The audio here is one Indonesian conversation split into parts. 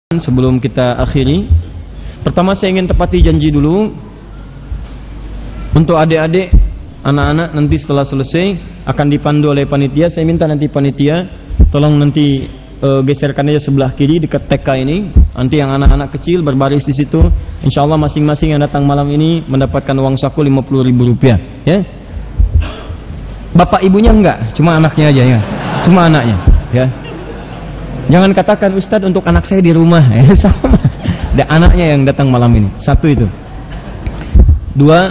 Sebelum kita akhiri, pertama saya ingin tepati janji dulu untuk adik-adik, anak-anak nanti setelah selesai akan dipandu oleh panitia. Saya minta nanti panitia tolong nanti geserkan aja sebelah kiri dekat TK ini. Nanti yang anak-anak kecil berbaris di situ. Insya Allah masing-masing yang datang malam ini mendapatkan uang saku Rp50.000 ya. Bapak ibunya enggak, cuma anaknya aja ya. Cuma anaknya ya. Jangan katakan Ustadz untuk anak saya di rumah, sama. Ada anaknya yang datang malam ini. Satu itu. Dua,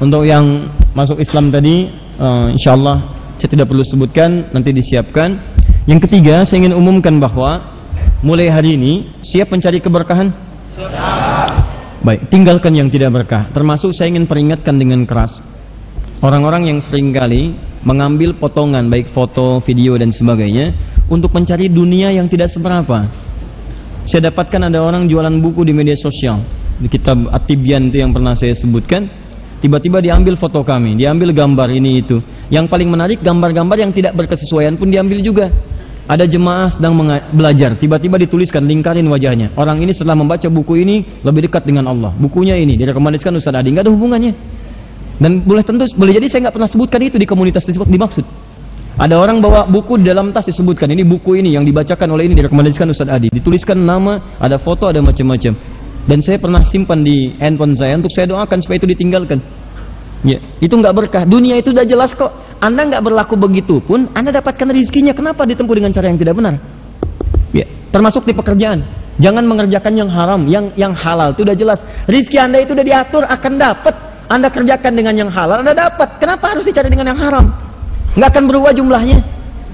untuk yang masuk Islam tadi, insya Allah saya tidak perlu sebutkan, nanti disiapkan. Yang ketiga, saya ingin umumkan bahwa mulai hari ini siap mencari keberkahan. Baik, tinggalkan yang tidak berkah. Termasuk saya ingin peringatkan dengan keras orang-orang yang seringkali mengambil potongan baik foto, video dan sebagainya untuk mencari dunia yang tidak seberapa. Saya dapatkan ada orang jualan buku di media sosial, di kitab At-Tibyan itu yang pernah saya sebutkan. Tiba-tiba diambil foto kami, diambil gambar ini itu. Yang paling menarik, gambar-gambar yang tidak berkesesuaian pun diambil juga. Ada jemaah sedang belajar, tiba-tiba dituliskan, lingkarin wajahnya. Orang ini setelah membaca buku ini lebih dekat dengan Allah. Bukunya ini direkomendasikan Ustaz Adi, nggak ada hubungannya. Dan boleh jadi saya nggak pernah sebutkan itu di komunitas tersebut dimaksud. Ada orang bawa buku di dalam tas disebutkan ini buku ini yang dibacakan oleh ini direkomendasikan Ustaz Adi. Dituliskan nama, ada foto, ada macam-macam. Dan saya pernah simpan di handphone saya untuk saya doakan supaya itu ditinggalkan. Ya, itu nggak berkah. Dunia itu udah jelas kok. Anda nggak berlaku begitu pun Anda dapatkan rezekinya. Kenapa ditempuh dengan cara yang tidak benar? Ya, termasuk di pekerjaan. Jangan mengerjakan yang haram, yang halal itu udah jelas. Rezeki Anda itu udah diatur akan dapat. Anda kerjakan dengan yang halal, Anda dapat. Kenapa harus dicari dengan yang haram? Nggak akan berubah jumlahnya.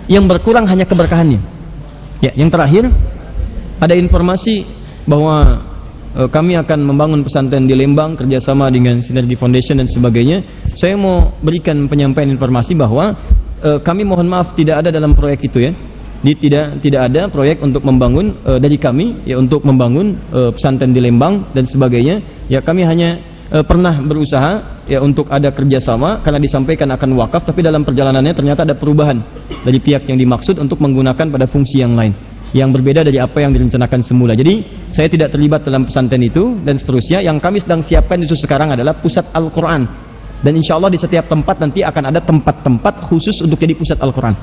Yang berkurang hanya keberkahannya. Ya, yang terakhir ada informasi bahwa kami akan membangun pesantren di Lembang kerjasama dengan Sinergi Foundation dan sebagainya. Saya mau berikan penyampaian informasi bahwa kami mohon maaf tidak ada dalam proyek itu ya. Tidak ada proyek untuk membangun dari kami ya untuk membangun pesantren di Lembang dan sebagainya. Ya kami hanya pernah berusaha ya untuk ada kerjasama karena disampaikan akan wakaf, tapi dalam perjalanannya ternyata ada perubahan dari pihak yang dimaksud untuk menggunakan pada fungsi yang lain yang berbeda dari apa yang direncanakan semula. Jadi saya tidak terlibat dalam pesantren itu dan seterusnya. Yang kami sedang siapkan itu sekarang adalah pusat Al-Quran, dan insya Allah di setiap tempat nanti akan ada tempat-tempat khusus untuk jadi pusat Al-Quran.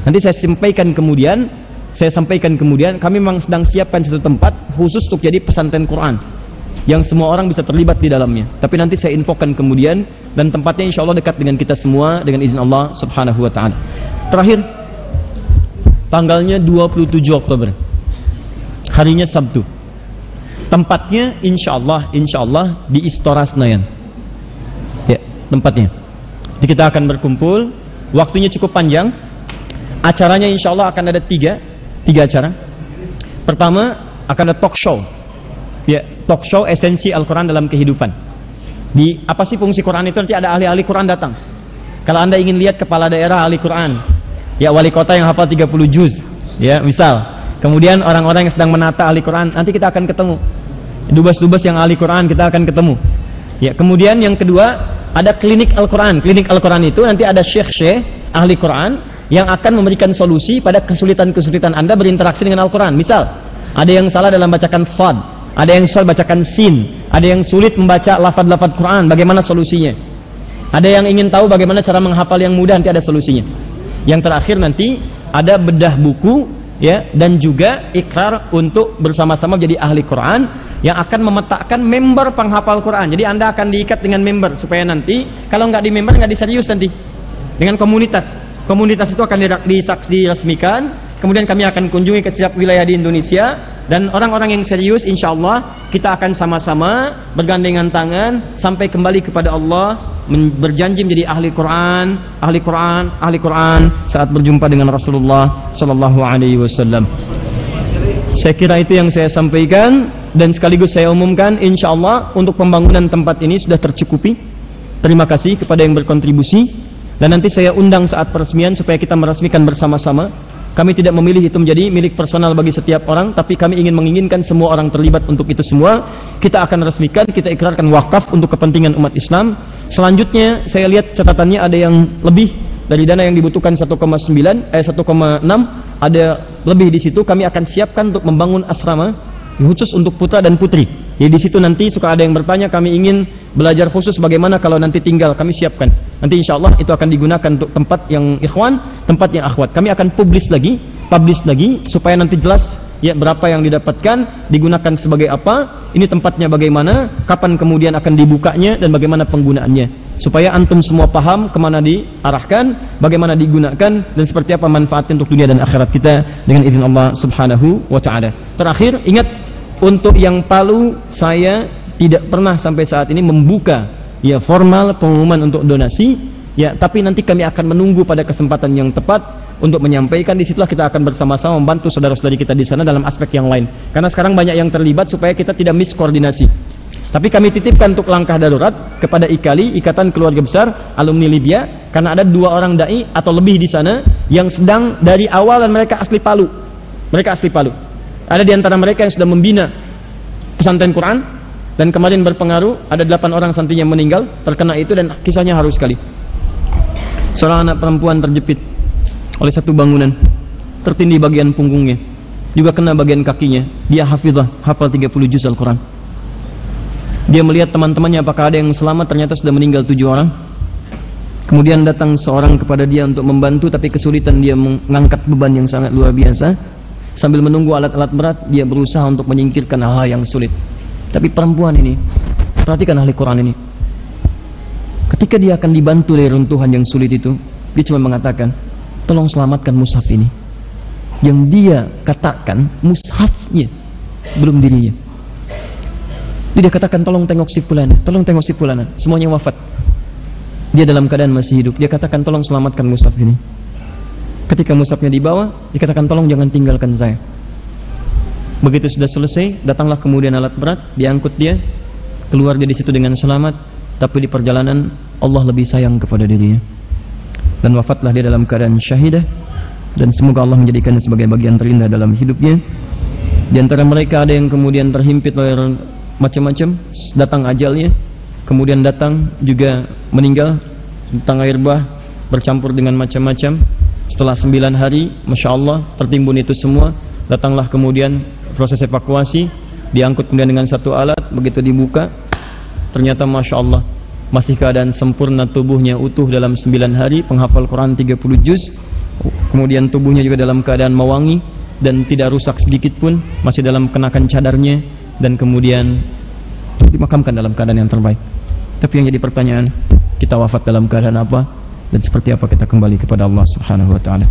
Nanti saya sampaikan kemudian kami memang sedang siapkan satu tempat khusus untuk jadi pesantren Quran yang semua orang bisa terlibat di dalamnya. Tapi nanti saya infokan kemudian, dan tempatnya insya Allah dekat dengan kita semua dengan izin Allah subhanahu wa ta'ala. Terakhir, tanggalnya 27 Oktober, harinya Sabtu. Tempatnya insya Allah di Istora Senayan. Ya, tempatnya. Jadi kita akan berkumpul. Waktunya cukup panjang. Acaranya insya Allah akan ada tiga acara. Pertama akan ada talk show. Ya, talk show esensi Al-Quran dalam kehidupan. Di apa sih fungsi Quran itu? Nanti ada ahli-ahli Quran datang. Kalau Anda ingin lihat kepala daerah ahli Quran, ya wali kota yang hafal 30 juz, ya misal. Kemudian orang-orang yang sedang menata ahli Quran, nanti kita akan ketemu. Dubas-dubas yang ahli Quran kita akan ketemu. Ya, kemudian yang kedua ada klinik Al-Quran. Klinik Al-Quran itu nanti ada syekh ahli Quran yang akan memberikan solusi pada kesulitan-kesulitan Anda berinteraksi dengan Al-Quran. Misal, ada yang salah dalam bacakan shad, ada yang salah bacakan sin, ada yang sulit membaca lafaz-lafaz Quran, bagaimana solusinya? Ada yang ingin tahu bagaimana cara menghafal yang mudah, nanti ada solusinya. Yang terakhir nanti ada bedah buku ya, dan juga ikrar untuk bersama-sama jadi ahli Quran yang akan memetakkan member penghafal Quran. Jadi Anda akan diikat dengan member supaya nanti kalau nggak di member nggak diserius nanti dengan komunitas. Komunitas itu akan diresmikan. Kemudian kami akan kunjungi ke setiap wilayah di Indonesia, dan orang-orang yang serius insya Allah kita akan sama-sama bergandengan tangan sampai kembali kepada Allah, berjanji menjadi ahli Quran saat berjumpa dengan Rasulullah Sallallahu Alaihi Wasallam. Saya kira itu yang saya sampaikan, dan sekaligus saya umumkan insya Allah untuk pembangunan tempat ini sudah tercukupi. Terima kasih kepada yang berkontribusi, dan nanti saya undang saat peresmian supaya kita meresmikan bersama-sama. Kami tidak memilih itu menjadi milik personal bagi setiap orang, tapi kami menginginkan semua orang terlibat untuk itu semua. Kita akan resmikan, kita ikrarkan wakaf untuk kepentingan umat Islam. Selanjutnya saya lihat catatannya ada yang lebih dari dana yang dibutuhkan 1,6, ada lebih di situ. Kami akan siapkan untuk membangun asrama khusus untuk putra dan putri. Jadi di situ nanti suka ada yang bertanya, kami ingin belajar khusus bagaimana kalau nanti tinggal, kami siapkan. Nanti insya Allah itu akan digunakan untuk tempat yang ikhwan, tempat yang akhwat. Kami akan publish lagi supaya nanti jelas ya berapa yang didapatkan, digunakan sebagai apa, ini tempatnya bagaimana, kapan kemudian akan dibukanya, dan bagaimana penggunaannya, supaya antum semua paham kemana diarahkan, bagaimana digunakan, dan seperti apa manfaatnya untuk dunia dan akhirat kita dengan izin Allah subhanahu wa ta'ala. Terakhir, ingat, untuk yang Palu, saya tidak pernah sampai saat ini membuka ya formal pengumuman untuk donasi ya, tapi nanti kami akan menunggu pada kesempatan yang tepat untuk menyampaikan. Disitulah kita akan bersama-sama membantu saudara-saudari kita di sana dalam aspek yang lain, karena sekarang banyak yang terlibat supaya kita tidak miskoordinasi. Tapi kami titipkan untuk langkah darurat kepada IKALI, Ikatan Keluarga Besar Alumni Libya, karena ada 2 orang dai atau lebih di sana yang sedang dari awal, dan mereka asli Palu. Ada di antara mereka yang sudah membina pesantren Quran, dan kemarin berpengaruh ada 8 orang santri yang meninggal terkena itu, dan kisahnya haru sekali. Seorang anak perempuan terjepit oleh satu bangunan, tertindih bagian punggungnya, juga kena bagian kakinya. Dia hafizah, hafal 30 juz Al-Quran. Dia melihat teman-temannya apakah ada yang selamat, ternyata sudah meninggal 7 orang. Kemudian datang seorang kepada dia untuk membantu, tapi kesulitan dia mengangkat beban yang sangat luar biasa. Sambil menunggu alat-alat berat, dia berusaha untuk menyingkirkan hal-hal yang sulit. Tapi perempuan ini, perhatikan ahli Quran ini, ketika dia akan dibantu dari runtuhan yang sulit itu, dia cuma mengatakan, tolong selamatkan mushaf ini. Yang dia katakan mushafnya, belum dirinya. Dia katakan, tolong tengok si fulana, semuanya wafat. Dia dalam keadaan masih hidup. Dia katakan, tolong selamatkan mushaf ini. Ketika mushafnya dibawa, dikatakan, tolong jangan tinggalkan saya. Begitu sudah selesai, datanglah kemudian alat berat, diangkut dia, keluar dia di situ dengan selamat. Tapi di perjalanan Allah lebih sayang kepada dirinya, dan wafatlah dia dalam keadaan syahidah. Dan semoga Allah menjadikannya sebagai bagian terindah dalam hidupnya. Di antara mereka ada yang kemudian terhimpit oleh macam-macam, datang ajalnya, kemudian datang juga meninggal tentang air bah bercampur dengan macam-macam. Setelah 9 hari, Masya Allah, tertimbun itu semua. Datanglah kemudian proses evakuasi, diangkut kemudian dengan satu alat. Begitu dibuka, ternyata Masya Allah, masih keadaan sempurna, tubuhnya utuh dalam 9 hari, penghafal Quran 30 juz. Kemudian tubuhnya juga dalam keadaan mewangi dan tidak rusak sedikit pun, masih dalam kenakan cadarnya, dan kemudian dimakamkan dalam keadaan yang terbaik. Tapi yang jadi pertanyaan, kita wafat dalam keadaan apa? Dan seperti apa kita kembali kepada Allah subhanahu wa ta'ala?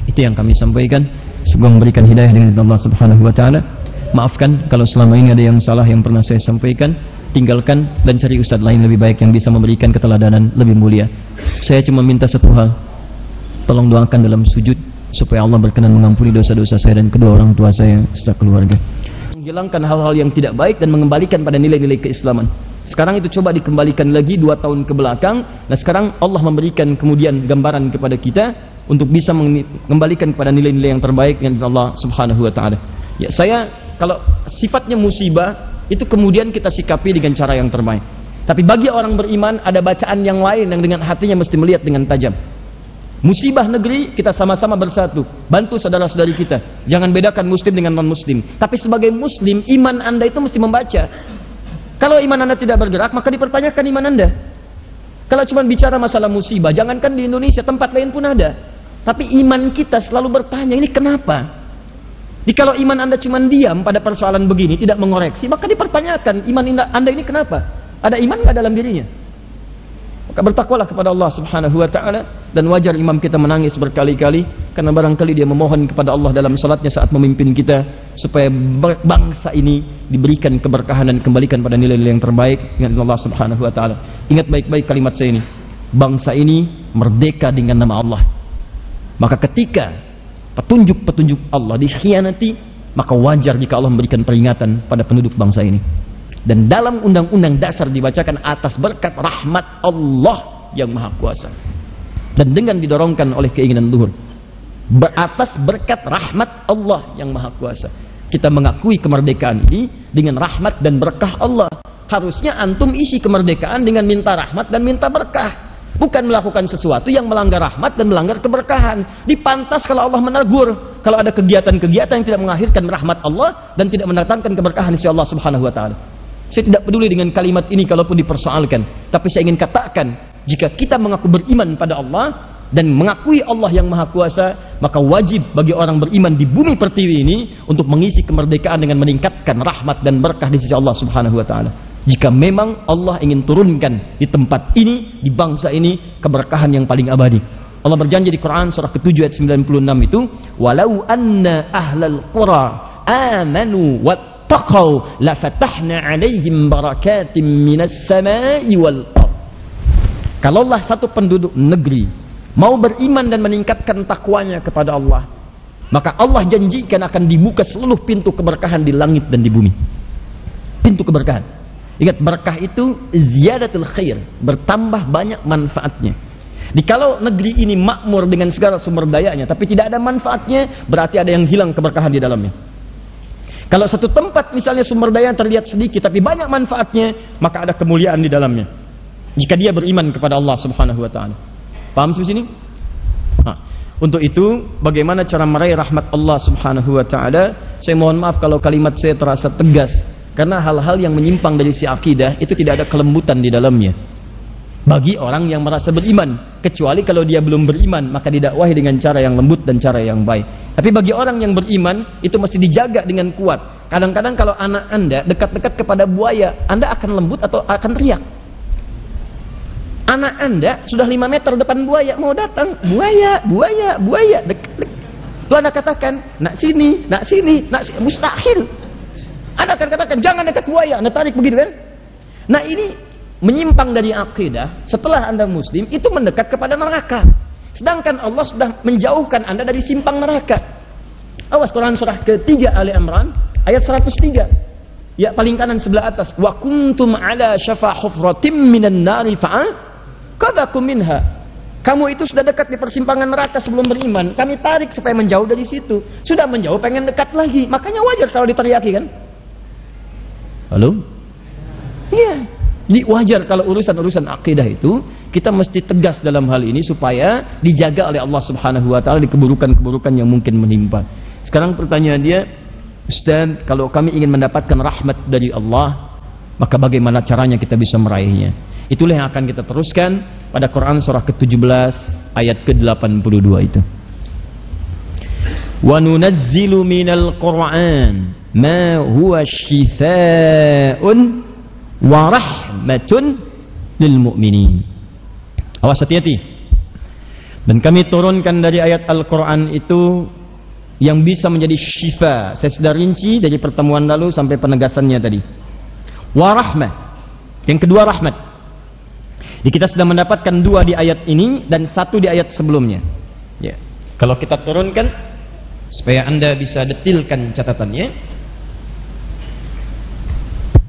Itu yang kami sampaikan. Semoga memberikan hidayah dengan Allah subhanahu wa ta'ala. Maafkan kalau selama ini ada yang salah yang pernah saya sampaikan. Tinggalkan dan cari ustadz lain lebih baik yang bisa memberikan keteladanan lebih mulia. Saya cuma minta satu hal, tolong doakan dalam sujud supaya Allah berkenan mengampuni dosa-dosa saya dan kedua orang tua saya serta keluarga. Menghilangkan hal-hal yang tidak baik dan mengembalikan pada nilai-nilai keislaman. Sekarang itu coba dikembalikan lagi 2 tahun ke belakang. Nah sekarang Allah memberikan kemudian gambaran kepada kita untuk bisa mengembalikan kepada nilai-nilai yang terbaik yang Allah subhanahu wa ta'ala. Ya, saya kalau sifatnya musibah itu kemudian kita sikapi dengan cara yang terbaik. Tapi bagi orang beriman ada bacaan yang lain yang dengan hatinya mesti melihat dengan tajam. Musibah negeri, kita sama-sama bersatu, bantu saudara-saudari kita. Jangan bedakan muslim dengan non-muslim. Tapi sebagai muslim, iman anda itu mesti membaca. Kalau iman anda tidak bergerak, maka dipertanyakan iman anda. Kalau cuma bicara masalah musibah, jangankan di Indonesia, tempat lain pun ada. Tapi iman kita selalu bertanya, ini kenapa? Jadi kalau iman anda cuma diam pada persoalan begini, tidak mengoreksi, maka dipertanyakan, iman anda ini kenapa? Ada iman nggak dalam dirinya? Maka bertakwalah kepada Allah subhanahu wa ta'ala. Dan wajar imam kita menangis berkali-kali, karena barangkali dia memohon kepada Allah dalam salatnya saat memimpin kita, supaya bangsa ini diberikan keberkahan dan kembalikan pada nilai-nilai yang terbaik dengan Allah subhanahu wa ta'ala. Ingat baik-baik kalimat saya ini, bangsa ini merdeka dengan nama Allah. Maka ketika petunjuk-petunjuk Allah dikhianati, maka wajar jika Allah memberikan peringatan pada penduduk bangsa ini. Dan dalam undang-undang dasar dibacakan atas berkat rahmat Allah yang maha kuasa, dan dengan didorongkan oleh keinginan luhur, atas berkat rahmat Allah yang maha kuasa, kita mengakui kemerdekaan ini dengan rahmat dan berkah Allah. Harusnya antum isi kemerdekaan dengan minta rahmat dan minta berkah. bukan melakukan sesuatu yang melanggar rahmat dan melanggar keberkahan. Dipantas kalau Allah menegur kalau ada kegiatan-kegiatan yang tidak mengakhirkan rahmat Allah dan tidak mendatangkan keberkahan sisi Allah Subhanahu wa taala. Saya tidak peduli dengan kalimat ini kalaupun dipersoalkan, tapi saya ingin katakan, jika kita mengaku beriman pada Allah dan mengakui Allah yang Maha Kuasa, maka wajib bagi orang beriman di bumi pertiwi ini untuk mengisi kemerdekaan dengan meningkatkan rahmat dan berkah di sisi Allah Subhanahu wa taala. Jika memang Allah ingin turunkan di tempat ini, di bangsa ini, keberkahan yang paling abadi. Allah berjanji di Quran surah ke-7 ayat 96 itu, walau anna ahlal qura amanu wattaqau la fatahna alaihim barakatim minas samai wal ard. Kalaulah satu penduduk negeri mau beriman dan meningkatkan takwanya kepada Allah, maka Allah janjikan akan dibuka seluruh pintu keberkahan di langit dan di bumi. Pintu keberkahan. Ingat, berkah itu ziyadatul khair, bertambah banyak manfaatnya. Kalau negeri ini makmur dengan segala sumber dayanya tapi tidak ada manfaatnya, berarti ada yang hilang keberkahan di dalamnya. Kalau satu tempat misalnya sumber daya terlihat sedikit tapi banyak manfaatnya, maka ada kemuliaan di dalamnya jika dia beriman kepada Allah Subhanahu wa taala. Paham sampai sini? Untuk itu, bagaimana cara meraih rahmat Allah Subhanahu wa taala? Saya mohon maaf kalau kalimat saya terasa tegas, karena hal-hal yang menyimpang dari si akidah itu tidak ada kelembutan di dalamnya bagi orang yang merasa beriman, kecuali kalau dia belum beriman maka didakwahi dengan cara yang lembut dan cara yang baik. Tapi bagi orang yang beriman itu mesti dijaga dengan kuat. Kadang-kadang kalau anak Anda dekat-dekat kepada buaya, Anda akan lembut atau akan teriak? Anak Anda sudah 5 meter depan buaya, mau datang, buaya, buaya, buaya, dekat. Lalu Anda katakan, nak sini, nak sini, nak sini. Mustahil. Anda akan katakan, jangan dekat buaya, Anda tarik begitu kan? Nah, ini menyimpang dari akidah. Setelah Anda muslim, itu mendekat kepada neraka. Sedangkan Allah sudah menjauhkan Anda dari simpang neraka. Awas, Quran surah ke-3 Ali Imran ayat 103. Ya, paling kanan sebelah atas. Wa kuntum ala syafa hufratim minan nari fa'aqadhakum minha. Kamu itu sudah dekat di persimpangan neraka sebelum beriman. Kami tarik supaya menjauh dari situ. Sudah menjauh, pengen dekat lagi. Makanya wajar kalau diteriaki kan? Halo? Iya. Jadi wajar kalau urusan-urusan akidah itu kita mesti tegas dalam hal ini supaya dijaga oleh Allah Subhanahu wa taala di keburukan-keburukan yang mungkin menimpa. Sekarang pertanyaan dia, Ustaz, kalau kami ingin mendapatkan rahmat dari Allah, maka bagaimana caranya kita bisa meraihnya? Itulah yang akan kita teruskan pada Quran surah ke-17 ayat ke-82 itu. Wa nunazzilu minal Qur'an ma huwa shifaa'un wa rahmatun lil mu'minin. Awas, hati-hati. Dan kami turunkan dari ayat Al-Quran itu yang bisa menjadi syifa. Saya sudah rinci dari pertemuan lalu sampai penegasannya tadi. Wa rahmah. Yang kedua rahmat. Jadi kita sudah mendapatkan 2 di ayat ini dan 1 di ayat sebelumnya. Ya. Kalau kita turunkan supaya Anda bisa detilkan catatannya.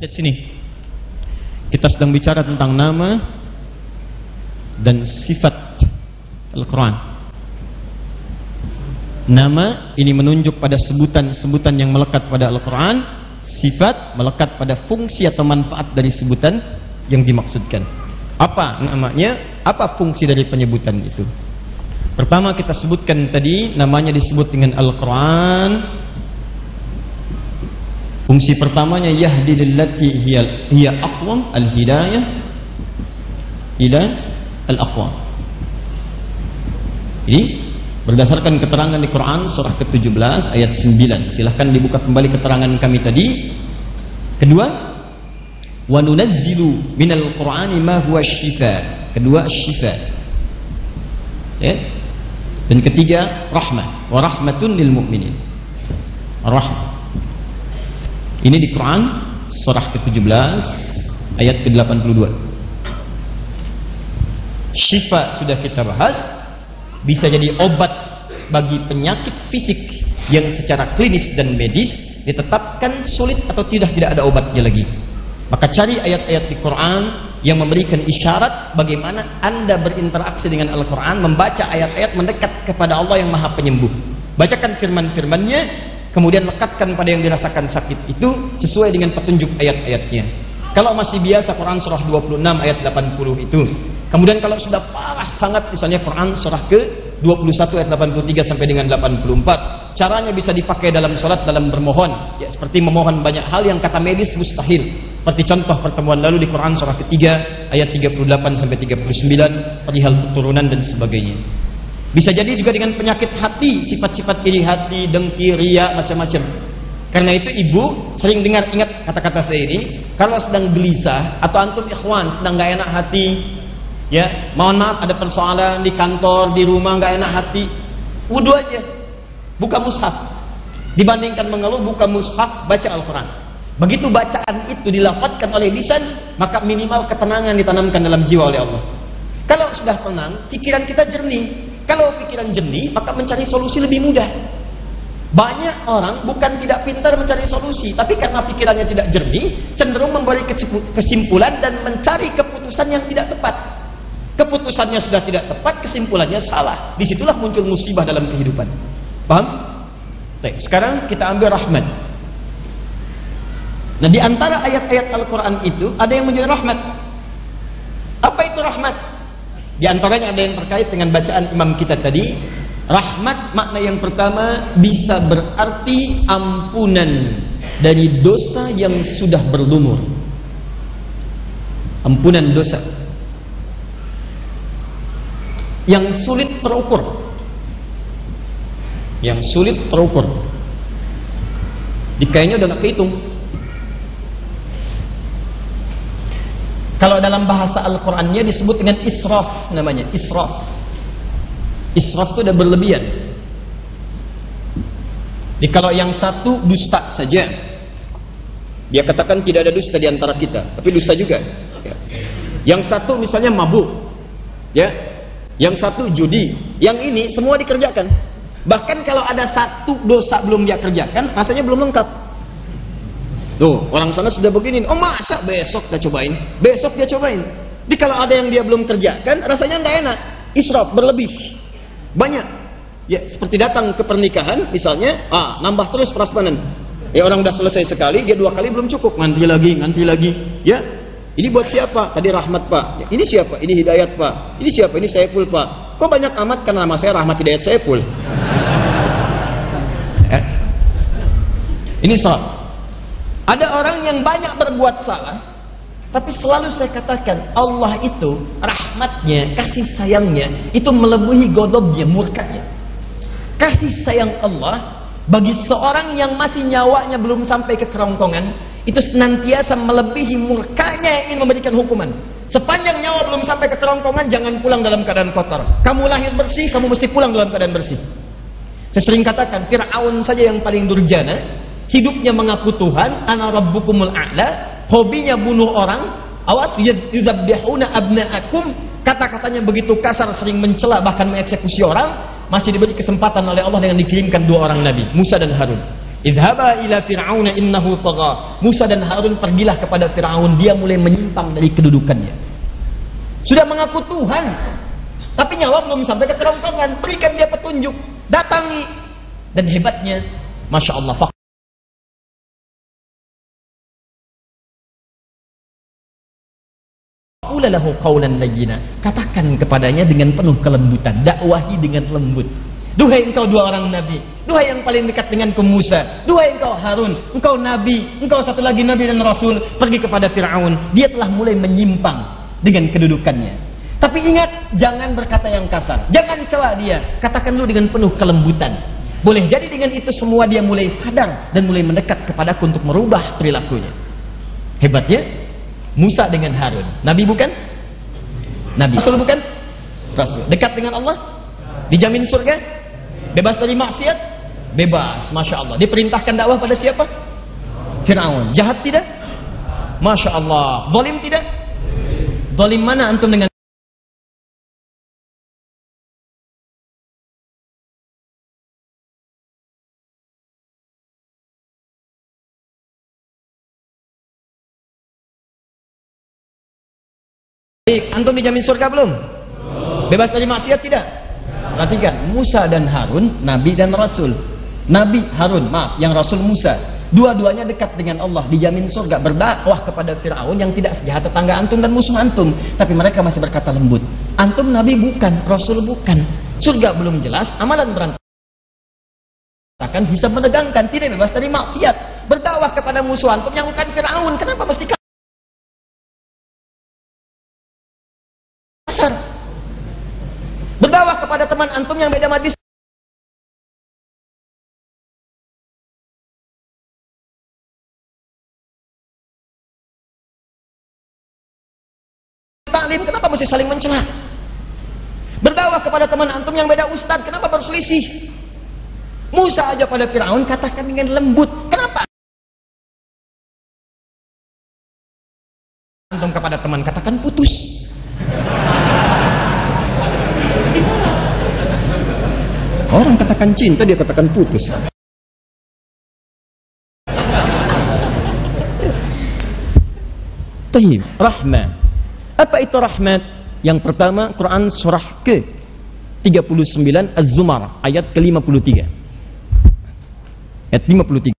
Lihat sini. Kita sedang bicara tentang nama dan sifat Al-Quran. Nama ini menunjuk pada sebutan-sebutan yang melekat pada Al-Quran. Sifat melekat pada fungsi atau manfaat dari sebutan yang dimaksudkan. Apa namanya? Apa fungsi dari penyebutan itu? Pertama kita sebutkan tadi, namanya disebut dengan Al-Quran. Fungsi pertamanya yahdi lillati hiya aqwam, al-hidayah ila al-aqwam. Ini berdasarkan keterangan di Quran surah ke-17 ayat 9. Silahkan dibuka kembali keterangan kami tadi. Kedua, wa nunazzilu minal Qur'ani ma huwa syifa. Kedua, syifa. Ya. Dan ketiga, rahmah. Wa rahmatun lil mu'minin. Rahmah. Ini di Quran surah ke-17 ayat ke-82. Syifa sudah kita bahas, bisa jadi obat bagi penyakit fisik yang secara klinis dan medis ditetapkan sulit atau tidak ada obatnya lagi. Maka cari ayat-ayat di Quran yang memberikan isyarat bagaimana Anda berinteraksi dengan Al-Quran, membaca ayat-ayat mendekat kepada Allah yang Maha Penyembuh. Bacakan firman-firmannya, kemudian lekatkan pada yang dirasakan sakit itu sesuai dengan petunjuk ayat-ayatnya. Kalau masih biasa Quran surah 26 ayat 80 itu Kemudian kalau sudah parah sangat, misalnya Quran surah ke-21 ayat 83 sampai dengan 84, caranya bisa dipakai dalam salat, dalam bermohon, ya seperti memohon banyak hal yang kata medis mustahil. Seperti contoh pertemuan lalu di Quran surah ketiga ayat 38 sampai 39 perihal keturunan dan sebagainya. Bisa jadi juga dengan penyakit hati, sifat-sifat iri hati, dengki, riya, macam-macam. Karena itu ibu sering ingat kata-kata saya ini, kalau sedang gelisah atau antum ikhwan sedang gak enak hati, ya mohon maaf ada persoalan di kantor, di rumah gak enak hati, wudu aja, buka mushaf. Dibandingkan mengeluh, buka mushaf, baca Al-Quran. Begitu bacaan itu dilafadzkan oleh lisan, maka minimal ketenangan ditanamkan dalam jiwa oleh Allah. Kalau sudah tenang, pikiran kita jernih. Kalau pikiran jernih, maka mencari solusi lebih mudah. Banyak orang bukan tidak pintar mencari solusi, tapi karena pikirannya tidak jernih, cenderung memberi kesimpulan dan mencari keputusan yang tidak tepat. Keputusannya sudah tidak tepat, kesimpulannya salah. Disitulah muncul musibah dalam kehidupan. Paham? Baik, sekarang kita ambil rahmat. Nah, di antara ayat-ayat Al-Quran itu ada yang menjadi rahmat. Apa itu rahmat? Di antaranya ada yang terkait dengan bacaan imam kita tadi. Rahmat makna yang pertama bisa berarti ampunan dari dosa yang sudah berlumur. Ampunan dosa yang sulit terukur. Yang sulit terukur. Kayaknya udah gak kehitung. Kalau dalam bahasa Al-Qurannya disebut dengan israf, namanya israf. Israf itu udah berlebihan. Jadi kalau yang satu dusta saja, dia katakan tidak ada dusta di antara kita, tapi dusta juga. Ya. Yang satu misalnya mabuk, ya. Yang satu judi, yang ini semua dikerjakan. Bahkan kalau ada satu dosa belum dia kerjakan, rasanya belum lengkap. Tuh, orang sana sudah begini. Oh masa besok dia cobain? Besok dia cobain. Jadi kalau ada yang dia belum kerjakan, rasanya nggak enak. Israf, berlebih. Banyak. Ya, seperti datang ke pernikahan, misalnya, nambah terus prasmanan. Ya orang udah selesai sekali, dia 2 kali belum cukup. Nanti lagi. Ya, ini buat siapa? Tadi Rahmat Pak. Ya, ini siapa? Ini Hidayat Pak. Ini siapa? Ini Saiful Pak. Kok banyak amat? Karena nama saya Rahmat Hidayat Saiful. Ini salah. Ada orang yang banyak berbuat salah, tapi selalu saya katakan Allah itu rahmatnya, kasih sayangnya itu melebihi ghadabnya, murkanya. Kasih sayang Allah bagi seorang yang masih nyawanya belum sampai ke kerongkongan itu senantiasa melebihi murkanya yang ingin memberikan hukuman. Sepanjang nyawa belum sampai ke kerongkongan, jangan pulang dalam keadaan kotor. Kamu lahir bersih, kamu mesti pulang dalam keadaan bersih. Saya sering katakan Fir'aun saja yang paling durjana, hidupnya mengaku Tuhan, ana rabbukumul a'la, hobinya bunuh orang, awas yuzabbihuna abna'akum, kata-katanya begitu kasar, sering mencela bahkan mengeksekusi orang, masih diberi kesempatan oleh Allah dengan dikirimkan 2 orang nabi, Musa dan Harun. Idhaba ila fir'auna innahu tagha. Musa dan Harun pergilah kepada Fir'aun, dia mulai menyimpang dari kedudukannya. Sudah mengaku Tuhan, tapi nyawa belum sampai ke kerongkongan, berikan dia petunjuk, datangi. Dan hebatnya, Masya Allah, lahu qawlan layyina, katakan kepadanya dengan penuh kelembutan, dakwahi dengan lembut. Duhai engkau 2 orang nabi, duhai yang paling dekat denganku Musa, duhai engkau Harun, engkau nabi, engkau satu lagi nabi dan rasul, pergi kepada Fir'aun. Dia telah mulai menyimpang dengan kedudukannya. Tapi ingat, jangan berkata yang kasar, jangan cela dia, katakan dulu dengan penuh kelembutan. Boleh jadi dengan itu semua dia mulai sadar dan mulai mendekat kepadaku untuk merubah perilakunya. Hebatnya Musa dengan Harun, nabi bukan? Nabi. Rasul bukan? Rasul. Dekat dengan Allah? Dijamin surga? Bebas dari maksiat? Bebas, Masya Allah. Diperintahkan dakwah pada siapa? Fir'aun. Jahat tidak? Masya Allah. Zalim tidak? Zalim mana antum dengan antum dijamin surga belum? Bebas dari maksiat tidak? Perhatikan, Musa dan Harun, Nabi dan Rasul. Nabi Harun, maaf, yang Rasul Musa. Dua-duanya dekat dengan Allah, dijamin surga. Berdakwah kepada Fir'aun yang tidak sejahat tetangga antum dan musuh antum, tapi mereka masih berkata lembut. Antum nabi bukan, rasul bukan, surga belum jelas, amalan berantakan, hisab menegangkan, tidak bebas dari maksiat. Berdakwah kepada musuh antum yang bukan Fir'aun, kenapa mesti kasar? Berdakwah kepada teman antum yang beda majlis taklim, kenapa mesti saling mencela? Berdakwah kepada teman antum yang beda ustad, kenapa berselisih? Musa aja pada Fir'aun katakan dengan lembut, kenapa antum kepada teman katakan putus? Orang katakan cinta, dia katakan putus. Tayyib, rahmah. Apa itu rahmat? Yang pertama, Quran surah ke-39 Az-Zumar ayat ke-53. Ayat 53.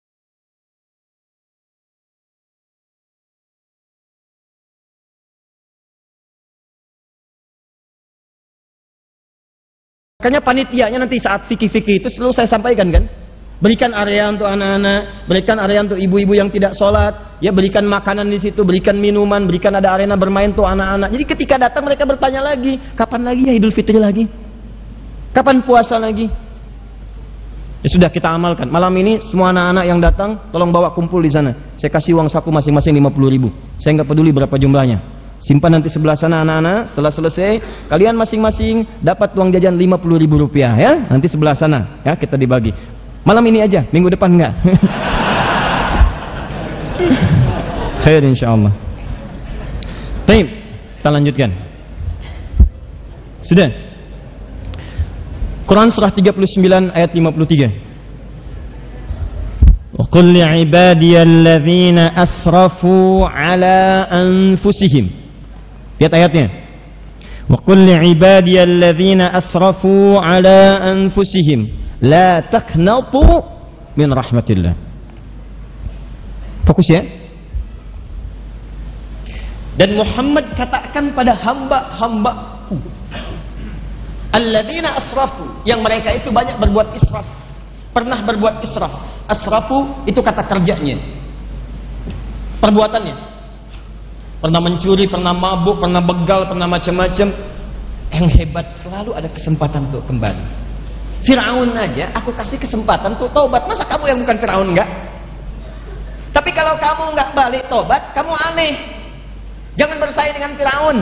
Makanya panitianya nanti saat fikih-fikih itu selalu saya sampaikan kan, berikan area untuk anak-anak, berikan area untuk ibu-ibu yang tidak sholat, ya berikan makanan di situ, berikan minuman, berikan ada arena bermain untuk anak-anak. Jadi ketika datang mereka bertanya lagi, kapan lagi ya Idul Fitri lagi? Kapan puasa lagi? Ya sudah, kita amalkan. Malam ini semua anak-anak yang datang, tolong bawa kumpul di sana. Saya kasih uang saku masing-masing 50.000. Saya nggak peduli berapa jumlahnya. Simpan nanti sebelah sana anak-anak. Setelah selesai, kalian masing-masing dapat uang jajan 50.000 rupiah ya. Nanti sebelah sana ya, kita dibagi. Malam ini aja, minggu depan enggak. Khair insyaallah. Baik, kita lanjutkan. Sudah. Quran surah 39 ayat 53. Wa qul li'ibadiyalladzina asrafu ala anfusihim. Lihat ayatnya. Wa qul li'ibadiyalladzina asrafu ala anfusihim la taqnatu min rahmatillah. Fokus ya. Dan Muhammad katakan pada hamba-hambaku alladzina asrafu, yang mereka itu banyak berbuat israf, pernah berbuat israf. Asrafu itu kata kerjanya, perbuatannya, pernah mencuri, pernah mabuk, pernah begal, pernah macam-macam. Yang hebat selalu ada kesempatan untuk kembali. Fir'aun aja aku kasih kesempatan untuk taubat, masa kamu yang bukan Fir'aun enggak? Tapi kalau kamu enggak balik taubat, kamu aneh. Jangan bersaing dengan Fir'aun.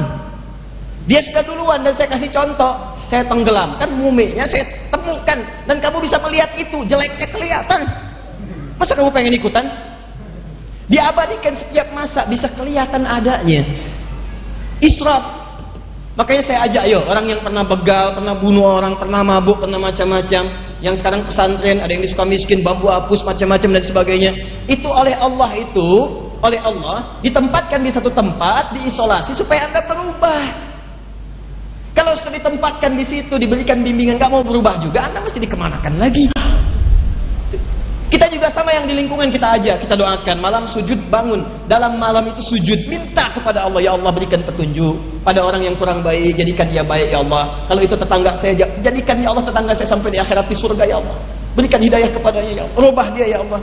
Dia sudah duluan dan saya kasih contoh. Saya tenggelamkan muminya, saya temukan, dan kamu bisa melihat itu, jeleknya kelihatan. Masa kamu pengen ikutan? Diabadikan setiap masa, bisa kelihatan adanya. Israf. Makanya saya ajak, ayo orang yang pernah begal, pernah bunuh orang, pernah mabuk, pernah macam-macam, yang sekarang pesantren, ada yang disuka miskin, bambu hapus, macam-macam dan sebagainya. Itu oleh Allah ditempatkan di satu tempat, diisolasi supaya Anda berubah. Kalau sudah ditempatkan di situ, diberikan bimbingan, nggak mau berubah juga, Anda mesti dikemanakan lagi. Kita juga sama yang di lingkungan kita aja, kita doakan malam sujud, bangun dalam malam itu sujud, minta kepada Allah, ya Allah berikan petunjuk pada orang yang kurang baik, jadikan dia baik ya Allah. Kalau itu tetangga saya, jadikan ya Allah tetangga saya sampai di akhirat di surga ya Allah. Berikan hidayah kepadanya ya Allah, rubah dia ya Allah.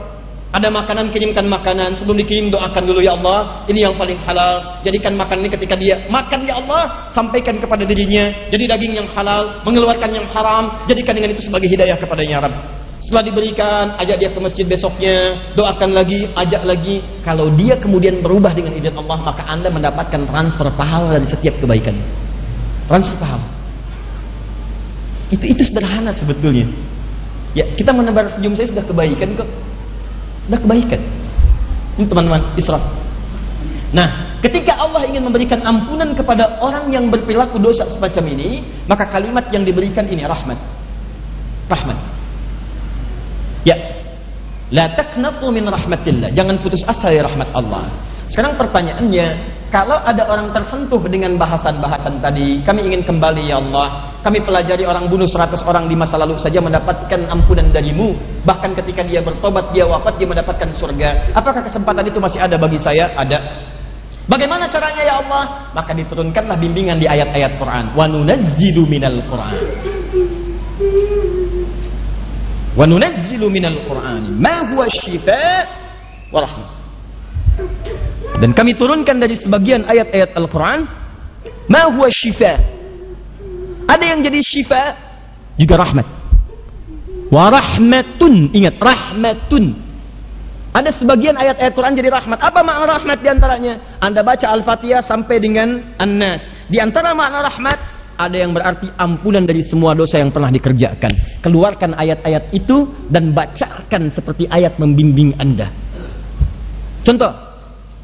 Ada makanan, kirimkan makanan. Sebelum dikirim doakan dulu, ya Allah ini yang paling halal, jadikan makan ini ketika dia makan ya Allah, sampaikan kepada dirinya jadi daging yang halal, mengeluarkan yang haram, jadikan dengan itu sebagai hidayah kepadanya ya Rabb. Setelah diberikan, ajak dia ke masjid besoknya, doakan lagi, ajak lagi. Kalau dia kemudian berubah dengan izin Allah, maka Anda mendapatkan transfer pahala dari setiap kebaikan. Transfer pahala itu sederhana sebetulnya ya. Kita menebar senyum saya sudah kebaikan kok. Sudah kebaikan. Ini teman-teman, israf. Nah, ketika Allah ingin memberikan ampunan kepada orang yang berperilaku dosa semacam ini, maka kalimat yang diberikan ini rahmat. Rahmat. Ya. La taqnatu min rahmatillah. Jangan putus asa dari rahmat Allah. Sekarang pertanyaannya, kalau ada orang tersentuh dengan bahasan-bahasan tadi, kami ingin kembali ya Allah, Kami pelajari orang bunuh 100 orang di masa lalu saja mendapatkan ampunan darimu. Bahkan ketika dia bertobat, dia wafat, dia mendapatkan surga. Apakah kesempatan itu masih ada bagi saya? Ada. Bagaimana caranya ya Allah? Maka diturunkanlah bimbingan di ayat-ayat Quran. Wa nunazzilu minal Quran. Wa nunazzilu minal Quran ma huwa syifaa wa rahmah. Dan kami turunkan dari sebagian ayat-ayat Al-Quran ma huwa syifaa. Ada yang jadi syifa juga rahmat. Wa rahmatun, ingat rahmatun. Ada sebagian ayat-ayat Quran jadi rahmat. Apa makna rahmat diantaranya? Anda baca Al-Fatihah sampai dengan An-Nas. Di antara makna rahmat ada yang berarti ampunan dari semua dosa yang pernah dikerjakan. Keluarkan ayat-ayat itu dan bacakan seperti ayat membimbing Anda. Contoh,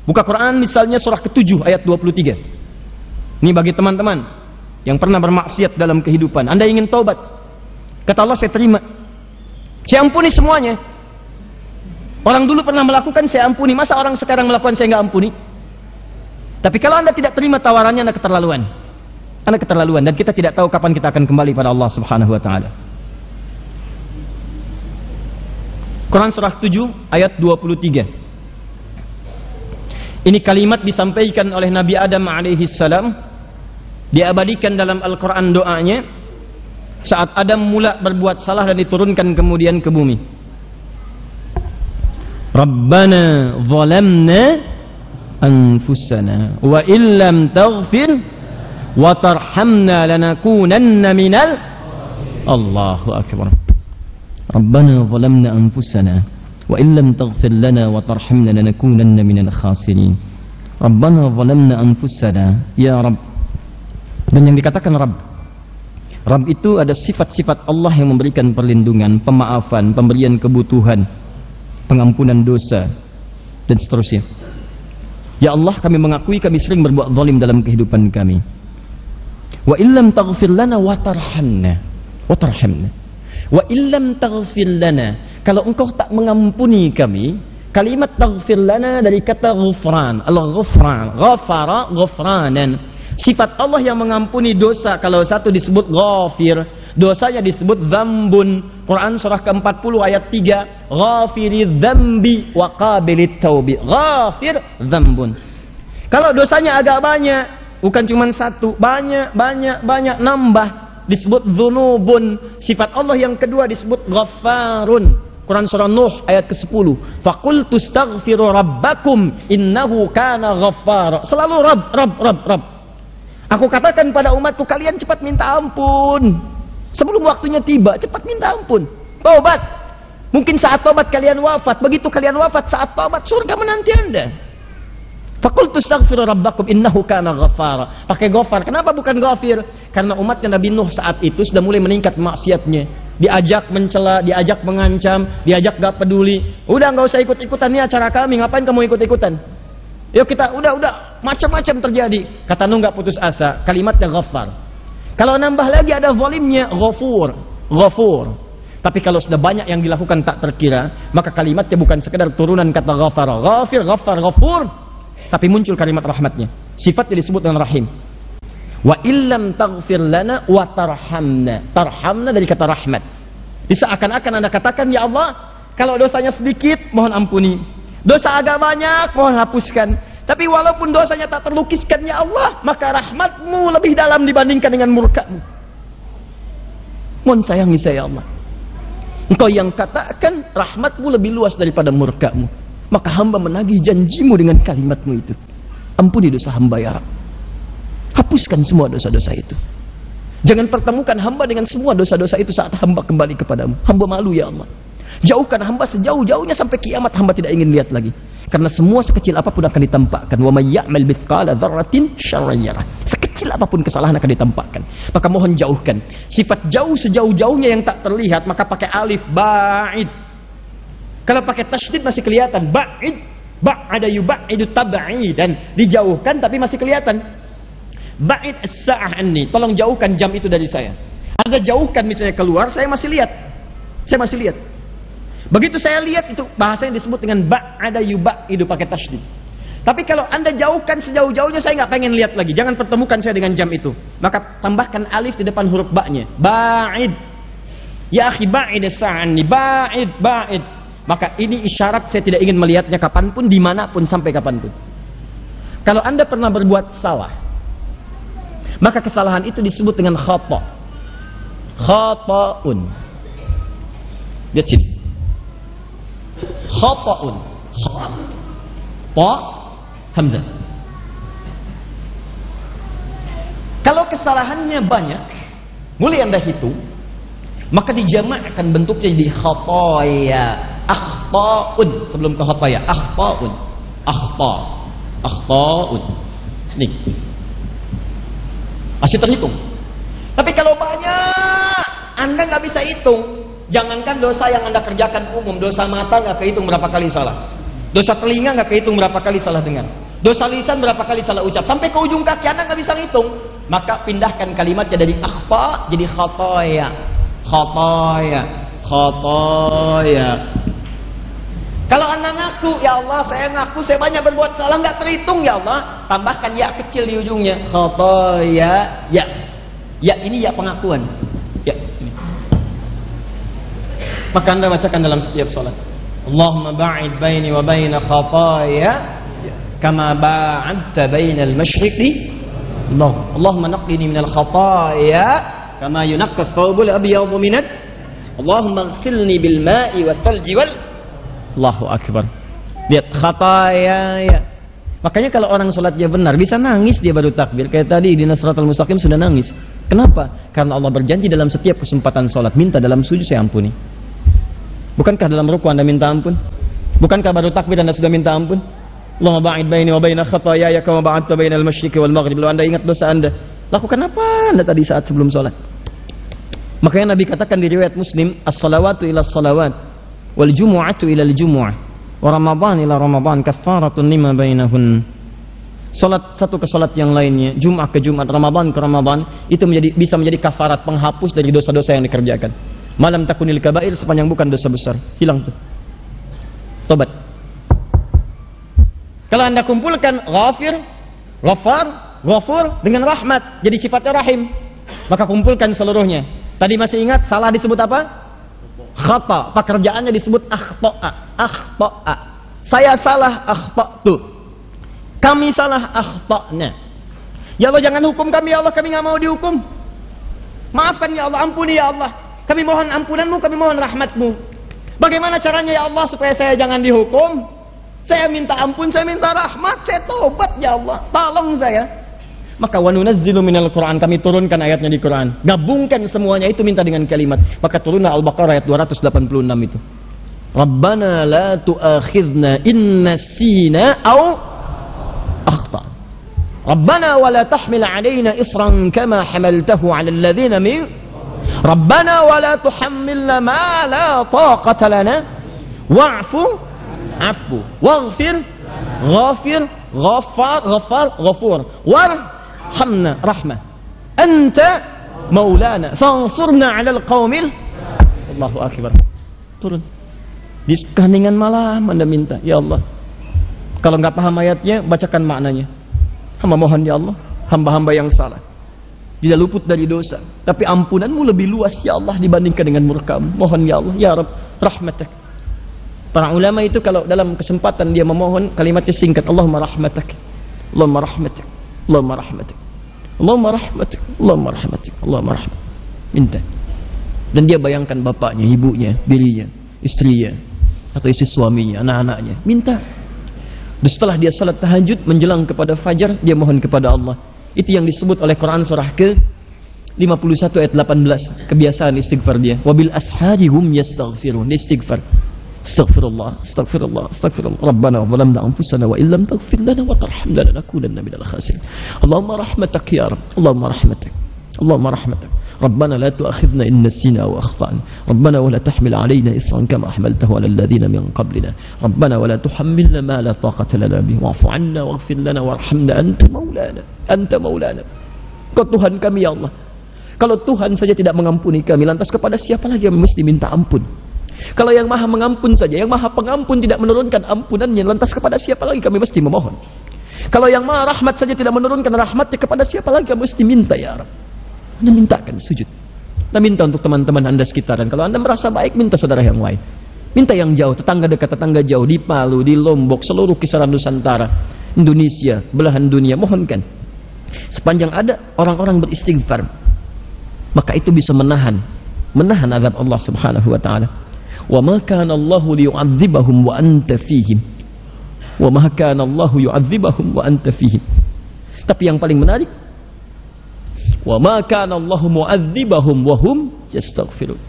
buka Quran misalnya surah ke-7 ayat 23. Ini bagi teman-teman yang pernah bermaksiat dalam kehidupan. Anda ingin taubat, kata Allah, saya terima, saya ampuni semuanya. Orang dulu pernah melakukan, saya ampuni. Masa orang sekarang melakukan, saya nggak ampuni? Tapi kalau Anda tidak terima tawarannya, Anda keterlaluan. Anda keterlaluan, dan kita tidak tahu kapan kita akan kembali pada Allah Subhanahu wa taala. Quran surah 7 ayat 23. Ini kalimat disampaikan oleh Nabi Adam alaihi salam. Diabadikan dalam Al-Quran doanya saat Adam mula berbuat salah dan diturunkan kemudian ke bumi. Rabbana zalamna anfusana wa illam taghfir wa tarhamna lanakunanna minal Allahu akbar. Rabbana zalamna anfusana wa illam taghfir lana wa tarhamna lanakunanna minal khasirin. Rabbana zalamna anfusana, ya Rabb. Dan yang dikatakan Rabb itu ada sifat-sifat Allah yang memberikan perlindungan, pemaafan, pemberian kebutuhan, pengampunan dosa, dan seterusnya. Ya Allah, kami mengakui kami sering berbuat zalim dalam kehidupan kami. Wa illam taghfir lana wa tarhamna. Wa illam taghfir lana, kalau engkau tak mengampuni kami. Kalimat taghfir lana dari kata ghufran. Al-ghufran, ghafara ghufranan. Sifat Allah yang mengampuni dosa. Kalau satu disebut ghafir, dosanya disebut dzambun. Quran surah ke-40 ayat 3, ghafiri dzambi wa qabilit taubi. Ghafir dzambun. Kalau dosanya agak banyak, bukan cuma satu, banyak nambah, disebut dzunubun. Sifat Allah yang kedua disebut ghaffarun. Quran surah Nuh ayat ke-10, faqultu astaghfiru rabbakum innahu kana ghaffara. Selalu Rabb. Aku katakan pada umatku, kalian cepat minta ampun sebelum waktunya tiba. Cepat minta ampun, tobat. Mungkin saat tobat kalian wafat. Begitu kalian wafat, saat tobat surga menanti Anda. Faqultu astaghfiru rabbakum innahu kana ghaffara. Pakai ghafar. Kenapa bukan ghafir? Karena umatnya Nabi Nuh saat itu sudah mulai meningkat maksiatnya. Diajak mencela, diajak mengancam, diajak gak peduli. Udah nggak usah ikut-ikutan, nih acara kami, ngapain kamu ikut-ikutan? Yuk kita udah macam-macam terjadi. Kata Nuh nggak putus asa, kalimatnya ghafar. Kalau nambah lagi ada zalimnya, ghafur. Tapi kalau sudah banyak yang dilakukan tak terkira, maka kalimatnya bukan sekedar turunan kata ghafar, ghafir, ghafar, ghafur, tapi muncul kalimat rahmatnya. Sifatnya disebut dengan rahim. Wa illam taghfir lana wa tarhamna. Tarhamna dari kata rahmat. Seakan-akan Anda katakan, ya Allah, kalau dosanya sedikit mohon ampuni. Dosa agak banyak, mohon hapuskan. Tapi walaupun dosanya tak terlukiskan, ya Allah, maka rahmatmu lebih dalam dibandingkan dengan murkamu. Mohon sayangi saya, ya Allah. Engkau yang katakan rahmatmu lebih luas daripada murkamu. Maka hamba menagih janjimu dengan kalimatmu itu. Ampuni dosa hamba, ya Rabb. Hapuskan semua dosa-dosa itu. Jangan pertemukan hamba dengan semua dosa-dosa itu saat hamba kembali kepadamu. Hamba malu, ya Allah. Jauhkan hamba sejauh-jauhnya sampai kiamat, hamba tidak ingin lihat lagi. Karena semua sekecil apapun akan ditampakkan. Wa may ya'mal mithqala dzarratin syarran yarah. Sekecil apapun kesalahan akan ditampakkan. Maka mohon jauhkan. Sifat jauh sejauh-jauhnya yang tak terlihat, maka pakai alif ba'id. Kalau pakai tasydid masih kelihatan. Ba'id, ba'ada yub'idu tab'idan. Dijauhkan tapi masih kelihatan. Ba'id as-sa'ah anni. Tolong jauhkan jam itu dari saya. Anda jauhkan misalnya keluar, saya masih lihat. Begitu saya lihat, itu bahasanya disebut dengan ba'ada yub'idu pakai tasydid. Tapi kalau Anda jauhkan sejauh-jauhnya, saya nggak pengen lihat lagi. Jangan pertemukan saya dengan jam itu. Maka tambahkan alif di depan huruf ba-nya. Ba'id. Ya akhi ba'id sa'anni. Ba'id, ba'id. Maka ini isyarat saya tidak ingin melihatnya kapanpun, dimanapun, sampai kapanpun. Kalau Anda pernah berbuat salah, maka kesalahan itu disebut dengan khata. Khata'un. Lihat sini. Khata'un. Kha. Hamzah. Kalau kesalahannya banyak, mulai Anda hitung, maka dijamakkan bentuknya jadi khataya. Akhta'un sebelum ke khataya. Akhta'un. Akhta. Akhta'un. Nih. Masih terhitung. Tapi kalau banyak, Anda nggak bisa hitung. Jangankan dosa yang Anda kerjakan umum, dosa mata nggak kehitung berapa kali salah. Dosa telinga nggak kehitung berapa kali salah dengar. Dosa lisan berapa kali salah ucap. Sampai ke ujung kaki Anda nggak bisa ngitung. Maka pindahkan kalimatnya dari akhta jadi khataya. Khataya. Khataya. Kalau Anda ngaku, ya Allah saya ngaku saya banyak berbuat salah, nggak terhitung ya Allah, tambahkan ya kecil di ujungnya. Khataya. Ya. Ya ini ya pengakuan. Ya. Ini. Maka Anda bacakan dalam setiap salat. Allahumma ba'id baini wa baina khataaya kama ba'adta bainal masyriqi. Allahumma naqqini minal khataaya kama yunaqqa ath-thawbul abyadu minat. Allahumma ighsilni bil ma'i wath thalji wal. Allahu akbar. Lihat khataaya ya. Makanya kalau orang salatnya benar bisa nangis dia baru takbir. Kayak tadi di Nasratul Mustaqim sudah nangis. Kenapa? Karena Allah berjanji dalam setiap kesempatan salat, minta dalam sujud saya ampuni. Bukankah dalam ruku Anda minta ampun? Bukankah baru takbir Anda sudah minta ampun? Allahumma ba'id baini wa baina khataaya kama ba'adta bainal masyriqi wal maghrib. Kalau Anda ingat dosa Anda, lakukan apa Anda tadi saat sebelum salat? Makanya Nabi katakan di riwayat Muslim, as-salawatu ila as-salawat wal jumu'atu ila al-jumu'ah wa ramadan ila ramadan kaffaratun lima bainahun. Salat satu ke salat yang lainnya, Jumat ke Jumat, Ramadan ke Ramadan, itu bisa menjadi kafarat, penghapus dari dosa-dosa yang dikerjakan. Malam takunil kabair, sepanjang bukan dosa besar, hilang tuh. Tobat. Kalau Anda kumpulkan ghafir, ghafar, ghafur dengan rahmat, jadi sifatnya rahim, maka kumpulkan seluruhnya. Tadi masih ingat salah disebut apa? Khata. Pekerjaannya disebut akhta'a. Akhta'a. Saya salah, akhta'tu. Kami salah, akhta'na. Ya Allah jangan hukum kami ya Allah, kami nggak mau dihukum. Maafkan ya Allah, ampuni ya Allah. Kami mohon ampunanmu, kami mohon rahmatmu. Bagaimana caranya ya Allah supaya saya jangan dihukum? Saya minta ampun, saya minta rahmat, saya tobat ya Allah, tolong saya. Maka wa nunazzilu minal Qur'an, kami turunkan ayatnya di Quran. Gabungkan semuanya itu minta dengan kalimat. Maka turunlah Al-Baqarah ayat 286 itu. Rabbana la tu'akhidna in nasina aw akhta. Rabbana wa la tahmil 'alaina isran kama hamaltahu 'alal ladzina min Rabbana wa la tuhammilna ma la taqata lana wa'fu afu waghfir ghafir ghaffar ghaffar ghafur warhamna rahmah anta maulana fansurna 'alal qaumil. Allahu akbar. Turun di keheningan malam Anda minta ya Allah. Kalau nggak paham ayatnya bacakan maknanya. Hamba mohon ya Allah, hamba-hamba yang salah tidak luput dari dosa, tapi ampunanmu lebih luas ya Allah dibandingkan dengan murkamu. Mohon ya Allah, ya Rabb, rahmatak. Para ulama itu kalau dalam kesempatan dia memohon kalimatnya singkat, Allahumma rahmatak, Allahumma rahmatak, Allahumma rahmatak, Allahumma rahmatak, Allahumma rahmatak, Allahumma rahmatak. Minta. Dan dia bayangkan bapaknya, ibunya, dirinya, istrinya, atau istri suaminya, anak-anaknya. Minta. Dan setelah dia salat tahajud menjelang kepada fajar, dia mohon kepada Allah. Itu yang disebut oleh Quran surah ke-51 ayat 18. Kebiasaan istighfar dia. Wabil ashari hum yastaghfirun. Dia istighfar. Astaghfirullah, astaghfirullah, astaghfirullah. Rabbana zalamna anfusana wa illam taghfir lana wa tarhamna lanakunanna minal khasirin. Allahumma rahmatak ya Rabb. Allahumma rahmatak. Allahumma rahmatak. ربنا لا تؤاخذنا إن نسينا وأخطأنا ربنا ولا تحمل علينا إصرا كما حملته على الذين من قبلنا ربنا ولا تحملنا ما لا طاقة لنا به واعف عنا واغفر لنا وارحمنا أنت مولانا. Kau Tuhan kami ya Allah. Kalau Tuhan saja tidak mengampuni kami, lantas kepada siapa lagi yang mesti minta ampun? Kalau yang maha mengampun saja, yang maha pengampun tidak menurunkan ampunannya, lantas kepada siapa lagi kami mesti memohon? Kalau yang maha rahmat saja tidak menurunkan rahmatnya, kepada siapa lagi kami mesti minta ya Rabb? Anda mintakan sujud. Anda minta untuk teman-teman Anda sekitaran. Kalau Anda merasa baik, minta saudara yang lain. Minta yang jauh, tetangga dekat, tetangga jauh, di Palu, di Lombok, seluruh kisaran Nusantara, Indonesia, belahan dunia, mohonkan. Sepanjang ada orang-orang beristighfar, maka itu bisa menahan azab Allah Subhanahu wa taala. Wa ma kana Allahu liyu'adzibahum wa anta fihim. Wa ma kana Allahu yu'adzibahum wa anta fihim. Tapi yang paling menarik, wa ma kana Allahu mu'adzibahum wa hum yastaghfirun.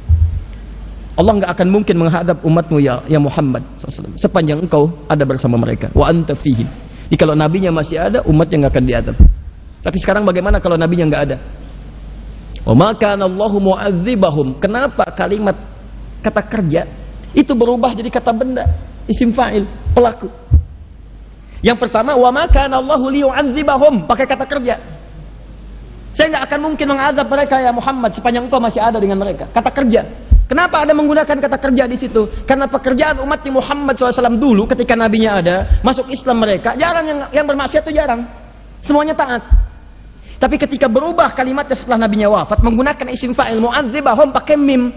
Allah enggak akan mungkin menghadap umatmu ya Muhammad SAW sepanjang engkau ada bersama mereka. Wa anta fihim. Jadi kalau nabinya masih ada, umatnya enggak akan diadab. Tapi sekarang bagaimana kalau nabinya enggak ada? Wa ma kana Allahu mu'adzibahum. Kenapa kalimat kata kerja itu berubah jadi kata benda, isim fa'il, pelaku? Yang pertama, wa ma kana Allahu liyu'adzibahum, pakai kata kerja. Saya nggak akan mungkin mengazab mereka ya Muhammad sepanjang engkau masih ada dengan mereka. Kata kerja. Kenapa ada menggunakan kata kerja di situ? Karena pekerjaan umatnya Muhammad SAW dulu ketika nabinya ada, masuk Islam mereka, jarang yang bermaksiat itu jarang. Semuanya taat. Tapi ketika berubah kalimatnya setelah nabinya wafat, menggunakan isim fa'il mu'adzibahum pakai mim.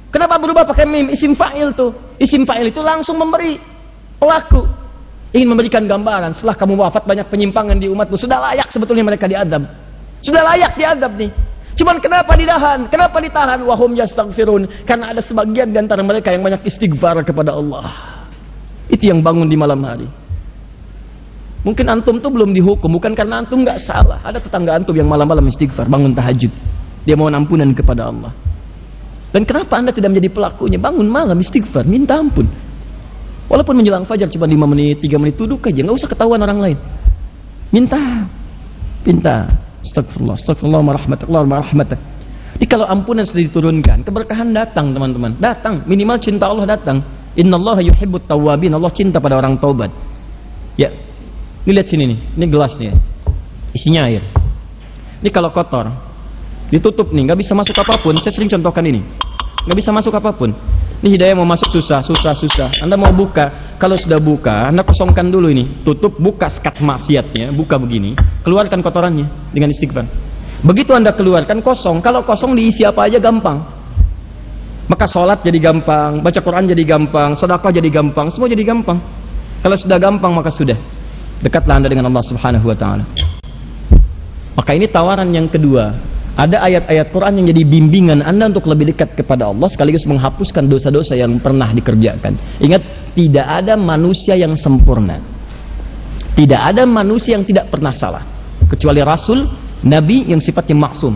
Kenapa berubah pakai mim? Isim fa'il tuh. Isim fa'il itu langsung memberi pelaku. Ingin memberikan gambaran, setelah kamu wafat banyak penyimpangan di umatmu, sudah layak sebetulnya mereka diadab. Sudah layak diadab nih. Cuman kenapa ditahan? Kenapa ditahan? Wahum yastaghfirun. Karena ada sebagian di antara mereka yang banyak istighfar kepada Allah. Itu yang bangun di malam hari. Mungkin antum tuh belum dihukum, bukan karena antum nggak salah. Ada tetangga antum yang malam-malam istighfar, bangun tahajud. Dia mohon ampunan kepada Allah. Dan kenapa Anda tidak menjadi pelakunya? Bangun malam istighfar, minta ampun. Walaupun menjelang fajar cuma 5 menit, 3 menit, duduk aja, nggak usah ketahuan orang lain. Minta. Astagfirullah, astagfirullah, marahmatullah. Jadi kalau ampunan sudah diturunkan, keberkahan datang teman-teman. Datang, minimal cinta Allah datang. Innallaha yuhibbut tawwabin. Allah cinta pada orang taubat. Ya. Ini lihat sini nih, ini gelas nih ya. Isinya air. Ini kalau kotor, ditutup nih, nggak bisa masuk apapun. Saya sering contohkan ini, nggak bisa masuk apapun. Ini hidayah mau masuk susah. Anda mau buka, kalau sudah buka, Anda kosongkan dulu ini, tutup, buka sekat maksiatnya, buka begini, keluarkan kotorannya dengan istighfar. Begitu Anda keluarkan kosong, kalau kosong diisi apa aja gampang. Maka sholat jadi gampang, baca Quran jadi gampang, sedekah jadi gampang, semua jadi gampang. Kalau sudah gampang maka sudah. Dekatlah Anda dengan Allah Subhanahu wa taala. Maka ini tawaran yang kedua. Ada ayat-ayat Quran yang jadi bimbingan Anda untuk lebih dekat kepada Allah sekaligus menghapuskan dosa-dosa yang pernah dikerjakan. Ingat, tidak ada manusia yang sempurna. Tidak ada manusia yang tidak pernah salah. Kecuali Rasul, Nabi yang sifatnya maksum.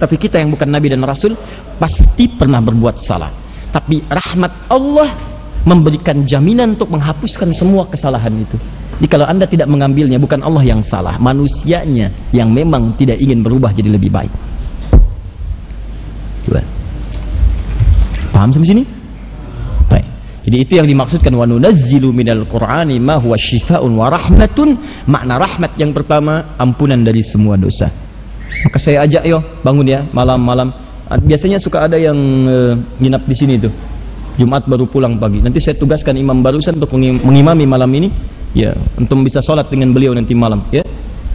Tapi kita yang bukan Nabi dan Rasul pasti pernah berbuat salah. Tapi rahmat Allah memberikan jaminan untuk menghapuskan semua kesalahan itu. Jadi kalau Anda tidak mengambilnya, bukan Allah yang salah, manusianya yang memang tidak ingin berubah jadi lebih baik. Coba. Paham sampai sini? Baik. Jadi itu yang dimaksudkan wa nunazzilu minal Qur'ani ma huwa syifaa'un wa rahmatun. Makna rahmat yang pertama, ampunan dari semua dosa. Maka saya ajak yo bangun ya malam-malam. Biasanya suka ada yang nginap di sini tuh. Jumat baru pulang pagi. Nanti saya tugaskan imam barusan untuk mengimami malam ini. Ya, untuk bisa sholat dengan beliau nanti malam, ya,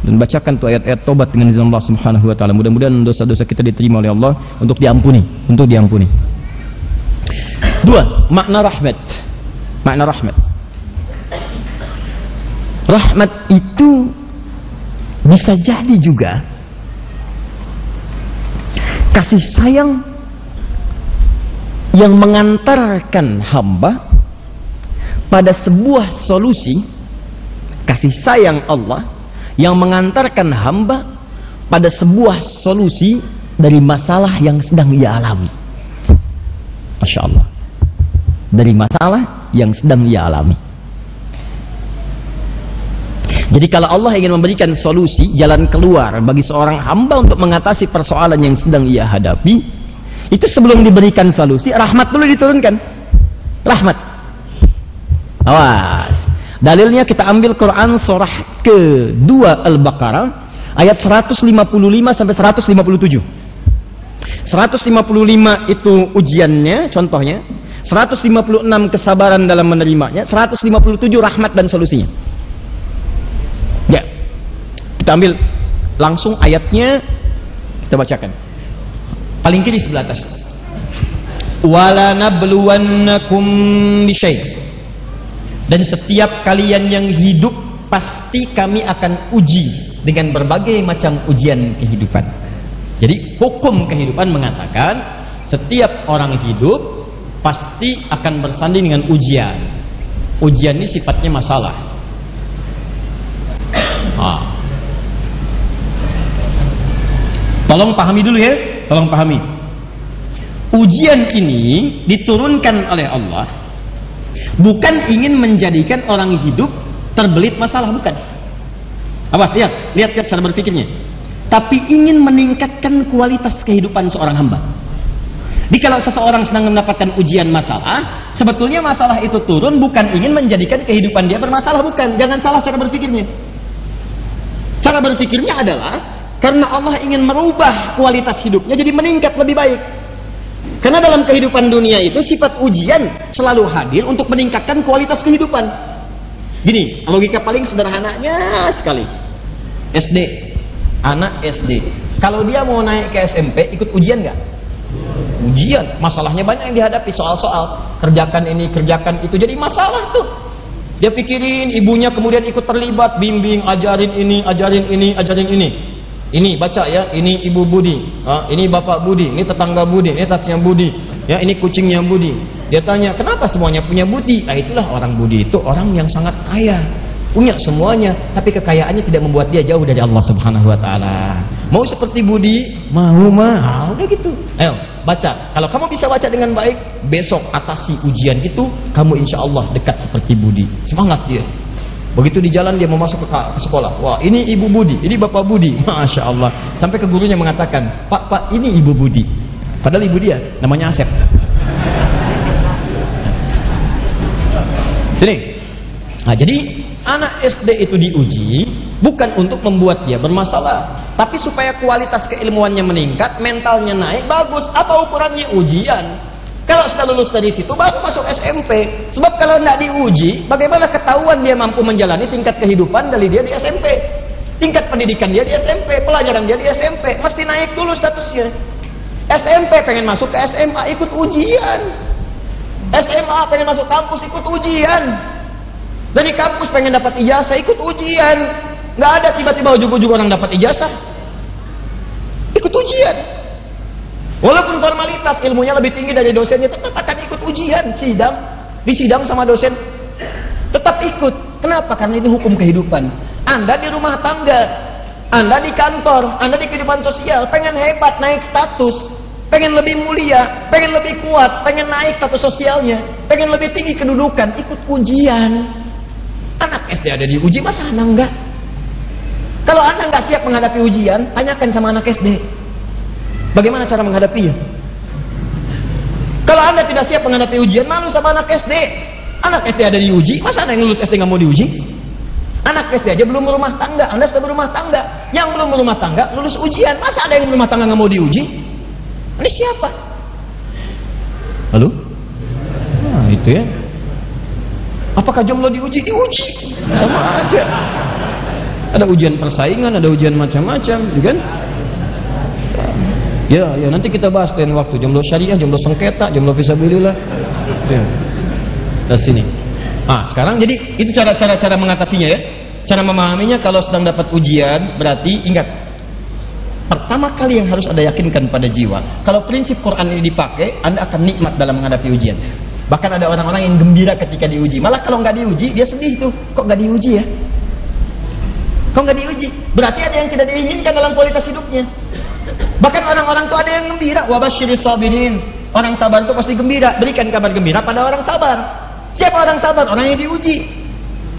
dan bacakan tuh ayat-ayat tobat dengan izin Allah Subhanahu Wa Taala. Mudah-mudahan dosa-dosa kita diterima oleh Allah untuk diampuni, Dua, makna rahmat. Makna rahmat. Rahmat itu bisa jadi juga kasih sayang yang mengantarkan hamba pada sebuah solusi. Kasih sayang Allah yang mengantarkan hamba pada sebuah solusi dari masalah yang sedang ia alami. Masya Allah. Dari masalah yang sedang ia alami. Jadi kalau Allah ingin memberikan solusi, jalan keluar bagi seorang hamba untuk mengatasi persoalan yang sedang ia hadapi, itu sebelum diberikan solusi, rahmat dulu diturunkan. Rahmat. Awas. Dalilnya kita ambil Quran surah ke-2 Al-Baqarah ayat 155 sampai 157. 155 itu ujiannya, contohnya. 156 kesabaran dalam menerimanya, 157 rahmat dan solusinya. Ya, kita ambil langsung ayatnya, kita bacakan. Paling kiri sebelah atas. Wala nabluwannakum bisyai'. Dan setiap kalian yang hidup pasti kami akan uji dengan berbagai macam ujian kehidupan. Jadi hukum kehidupan mengatakan setiap orang hidup pasti akan bersanding dengan ujian. Ujian ini sifatnya masalah. Tolong pahami dulu ya, tolong pahami. Ujian ini diturunkan oleh Allah bukan ingin menjadikan orang hidup terbelit masalah, bukan. Awas, lihat cara berpikirnya. Tapi ingin meningkatkan kualitas kehidupan seorang hamba. Jadi kalau seseorang sedang mendapatkan ujian masalah, sebetulnya masalah itu turun bukan ingin menjadikan kehidupan dia bermasalah, bukan. Jangan salah cara berpikirnya. Cara berpikirnya adalah karena Allah ingin merubah kualitas hidupnya jadi meningkat lebih baik. Karena dalam kehidupan dunia itu sifat ujian selalu hadir untuk meningkatkan kualitas kehidupan. Gini, logika paling sederhananya sekali. SD, anak SD. Kalau dia mau naik ke SMP, ikut ujian nggak? Ujian, masalahnya banyak yang dihadapi, soal-soal kerjakan ini, kerjakan itu, jadi masalah tuh. Dia pikirin, ibunya kemudian ikut terlibat, bimbing, ajarin ini, ajarin ini, ajarin ini. Ini baca ya, ini ibu Budi, ini bapak Budi, ini tetangga Budi, ini tasnya Budi, ya ini kucingnya Budi. Dia tanya, kenapa semuanya punya Budi? Nah, itulah orang Budi itu orang yang sangat kaya, punya semuanya, tapi kekayaannya tidak membuat dia jauh dari Allah Subhanahu wa taala. Mau seperti Budi? Mau mah. Udah gitu. Ayo, baca. Kalau kamu bisa baca dengan baik, besok atasi ujian itu, kamu insya Allah dekat seperti Budi. Semangat dia. Begitu di jalan dia mau masuk ke sekolah. Wah, ini Ibu Budi, ini Bapak Budi. Masya Allah. Sampai ke gurunya mengatakan, Pak, ini Ibu Budi. Padahal ibu dia namanya Asep. Sini. Nah, jadi anak SD itu diuji bukan untuk membuat dia bermasalah, tapi supaya kualitas keilmuannya meningkat, mentalnya naik, bagus. Apa ukurannya? Ujian. Kalau sudah lulus dari situ baru masuk SMP. Sebab kalau tidak diuji, bagaimana ketahuan dia mampu menjalani tingkat kehidupan dari dia di SMP? Tingkat pendidikan dia di SMP, pelajaran dia di SMP, mesti naik dulu statusnya. SMP pengen masuk ke SMA, ikut ujian. SMA pengen masuk kampus, ikut ujian. Dari kampus pengen dapat ijazah, ikut ujian. Nggak ada tiba-tiba ujung-ujung orang dapat ijazah. Ikut ujian. Walaupun formalitas ilmunya lebih tinggi dari dosennya, tetap akan ikut ujian, sidang, disidang sama dosen, tetap ikut. Kenapa? Karena itu hukum kehidupan. Anda di rumah tangga, Anda di kantor, Anda di kehidupan sosial, pengen hebat, naik status, pengen lebih mulia, pengen lebih kuat, pengen naik status sosialnya, pengen lebih tinggi kedudukan, ikut ujian. Anak SD ada diuji, masa Anda enggak? Kalau Anda enggak siap menghadapi ujian, tanyakan sama anak SD. Bagaimana cara menghadapinya? Kalau Anda tidak siap menghadapi ujian, malu sama anak SD. Anak SD ada diuji, masa Anda yang lulus SD nggak mau diuji? Anak SD aja belum berumah tangga, Anda sudah berumah tangga. Yang belum berumah tangga lulus ujian, masa ada yang berumah tangga nggak mau diuji? Ini siapa? Halo? Nah, itu ya. Apakah jomblo diuji? Diuji, sama aja. Ada ujian persaingan, ada ujian macam-macam, kan? Ya, nanti kita bahas lain waktu. Jomblo syariah, jomblo sengketa, jomblo fisabilillah. Ya. Dari sini. Sekarang jadi itu cara mengatasinya ya. Cara memahaminya kalau sedang dapat ujian, berarti ingat. Pertama kali yang harus Anda yakinkan pada jiwa, kalau prinsip Quran ini dipakai, Anda akan nikmat dalam menghadapi ujian. Bahkan ada orang-orang yang gembira ketika diuji. Malah kalau nggak diuji, dia sedih tuh. Kok nggak diuji ya? Kok nggak diuji? Berarti ada yang tidak diinginkan dalam kualitas hidupnya. Bahkan orang-orang itu ada yang gembira. Wabasyiris sabirin. Orang sabar itu pasti gembira. Berikan kabar gembira pada orang sabar. Siapa orang sabar? Orang yang diuji.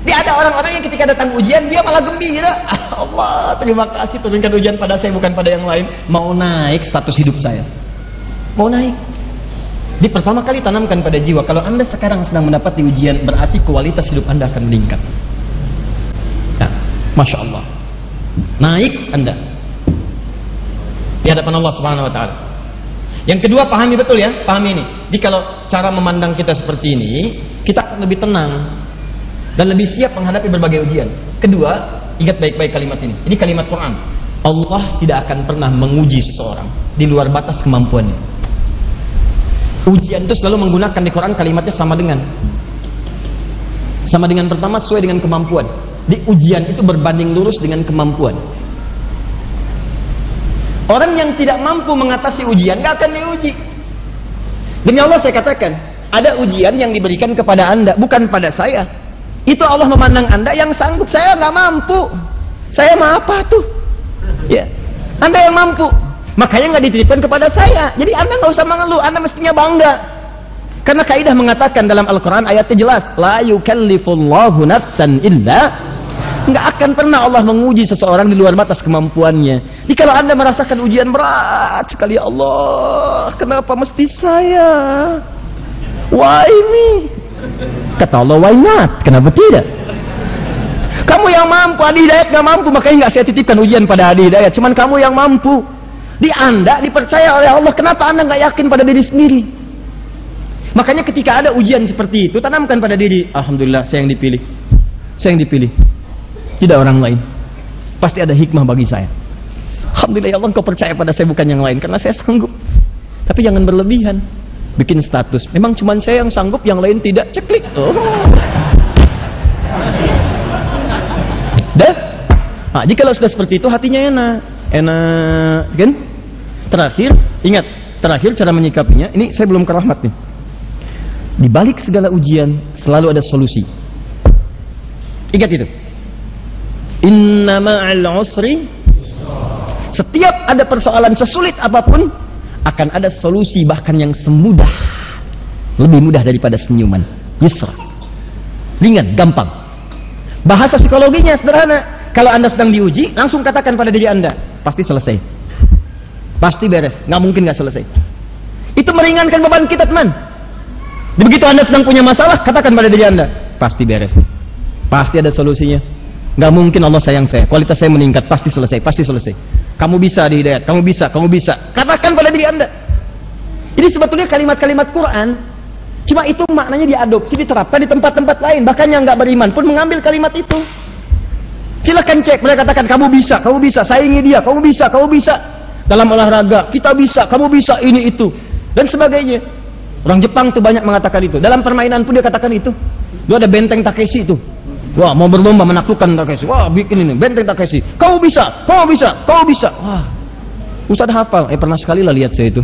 Dia ada orang-orang yang ketika datang ujian dia malah gembira. Allah, terima kasih turunkan ujian pada saya bukan pada yang lain. Mau naik status hidup saya. Mau naik. Di pertama kali tanamkan pada jiwa, kalau Anda sekarang sedang mendapat ujian, berarti kualitas hidup Anda akan meningkat. Nah, Masya Allah. Naik Anda di hadapan Allah Subhanahu wa taala. Yang kedua, pahami betul ya, pahami ini. Jadi kalau cara memandang kita seperti ini, kita akan lebih tenang dan lebih siap menghadapi berbagai ujian. Kedua, ingat baik-baik kalimat ini. Ini kalimat Quran. Allah tidak akan pernah menguji seseorang di luar batas kemampuannya. Ujian itu selalu menggunakan di Quran kalimatnya sama dengan pertama sesuai dengan kemampuan. Di ujian itu berbanding lurus dengan kemampuan. Orang yang tidak mampu mengatasi ujian gak akan diuji. Demi Allah saya katakan, ada ujian yang diberikan kepada Anda, bukan pada saya. Itu Allah memandang Anda yang sanggup, saya nggak mampu. Saya mah apa tuh? Ya, Anda yang mampu. Makanya nggak dititipkan kepada saya. Jadi Anda nggak usah mengeluh, Anda mestinya bangga. Karena kaidah mengatakan dalam Al-Quran ayatnya jelas, la yukallifullahu nafsan illa. Nggak akan pernah Allah menguji seseorang di luar batas kemampuannya. Jadi kalau Anda merasakan ujian berat sekali, ya Allah, kenapa mesti saya? Why me? Kata Allah, why not? Kenapa tidak? Kamu yang mampu, Adi Hidayat nggak mampu, makanya nggak saya titipkan ujian pada Adi Hidayat. Cuman kamu yang mampu. Di Anda dipercaya oleh Allah, kenapa Anda nggak yakin pada diri sendiri? Makanya ketika ada ujian seperti itu, tanamkan pada diri, alhamdulillah saya yang dipilih. Saya yang dipilih. Tidak orang lain. Pasti ada hikmah bagi saya. Alhamdulillah ya Allah, Engkau percaya pada saya bukan yang lain, karena saya sanggup. Tapi jangan berlebihan. Bikin status, memang cuma saya yang sanggup, yang lain tidak. Ceklik. Oh. Dah. Nah, jika kalau sudah seperti itu, hatinya enak, kan? Terakhir, ingat, terakhir cara menyikapinya. Ini saya belum ke rahmat nih. Di balik segala ujian selalu ada solusi. Ingat itu. Inna ma'al usri. Setiap ada persoalan sesulit apapun, akan ada solusi, bahkan yang semudah, lebih mudah daripada senyuman. Yusra, ringan, gampang. Bahasa psikologinya sederhana. Kalau Anda sedang diuji, langsung katakan pada diri Anda, pasti selesai, pasti beres, nggak mungkin nggak selesai. Itu meringankan beban kita, teman. Begitu Anda sedang punya masalah, katakan pada diri Anda, pasti beres, pasti ada solusinya. Nggak mungkin Allah sayang saya, kualitas saya meningkat, pasti selesai, pasti selesai. Kamu bisa di Hidayat, kamu bisa, kamu bisa. Katakan pada diri Anda. Ini sebetulnya kalimat-kalimat Quran, cuma itu maknanya diadopsi, diterapkan di tempat-tempat lain. Bahkan yang nggak beriman pun mengambil kalimat itu. Silahkan cek, mereka katakan kamu bisa, saingi dia, kamu bisa. Dalam olahraga, kita bisa, kamu bisa, ini itu, dan sebagainya. Orang Jepang tuh banyak mengatakan itu. Dalam permainan pun dia katakan itu. Dia ada benteng Takeshi itu. Wah, mau berlomba menaklukkan Takeshi. Wah, bikin ini benteng Takeshi. Kamu bisa. Wah, Ustaz hafal. Pernah sekali lah lihat saya itu.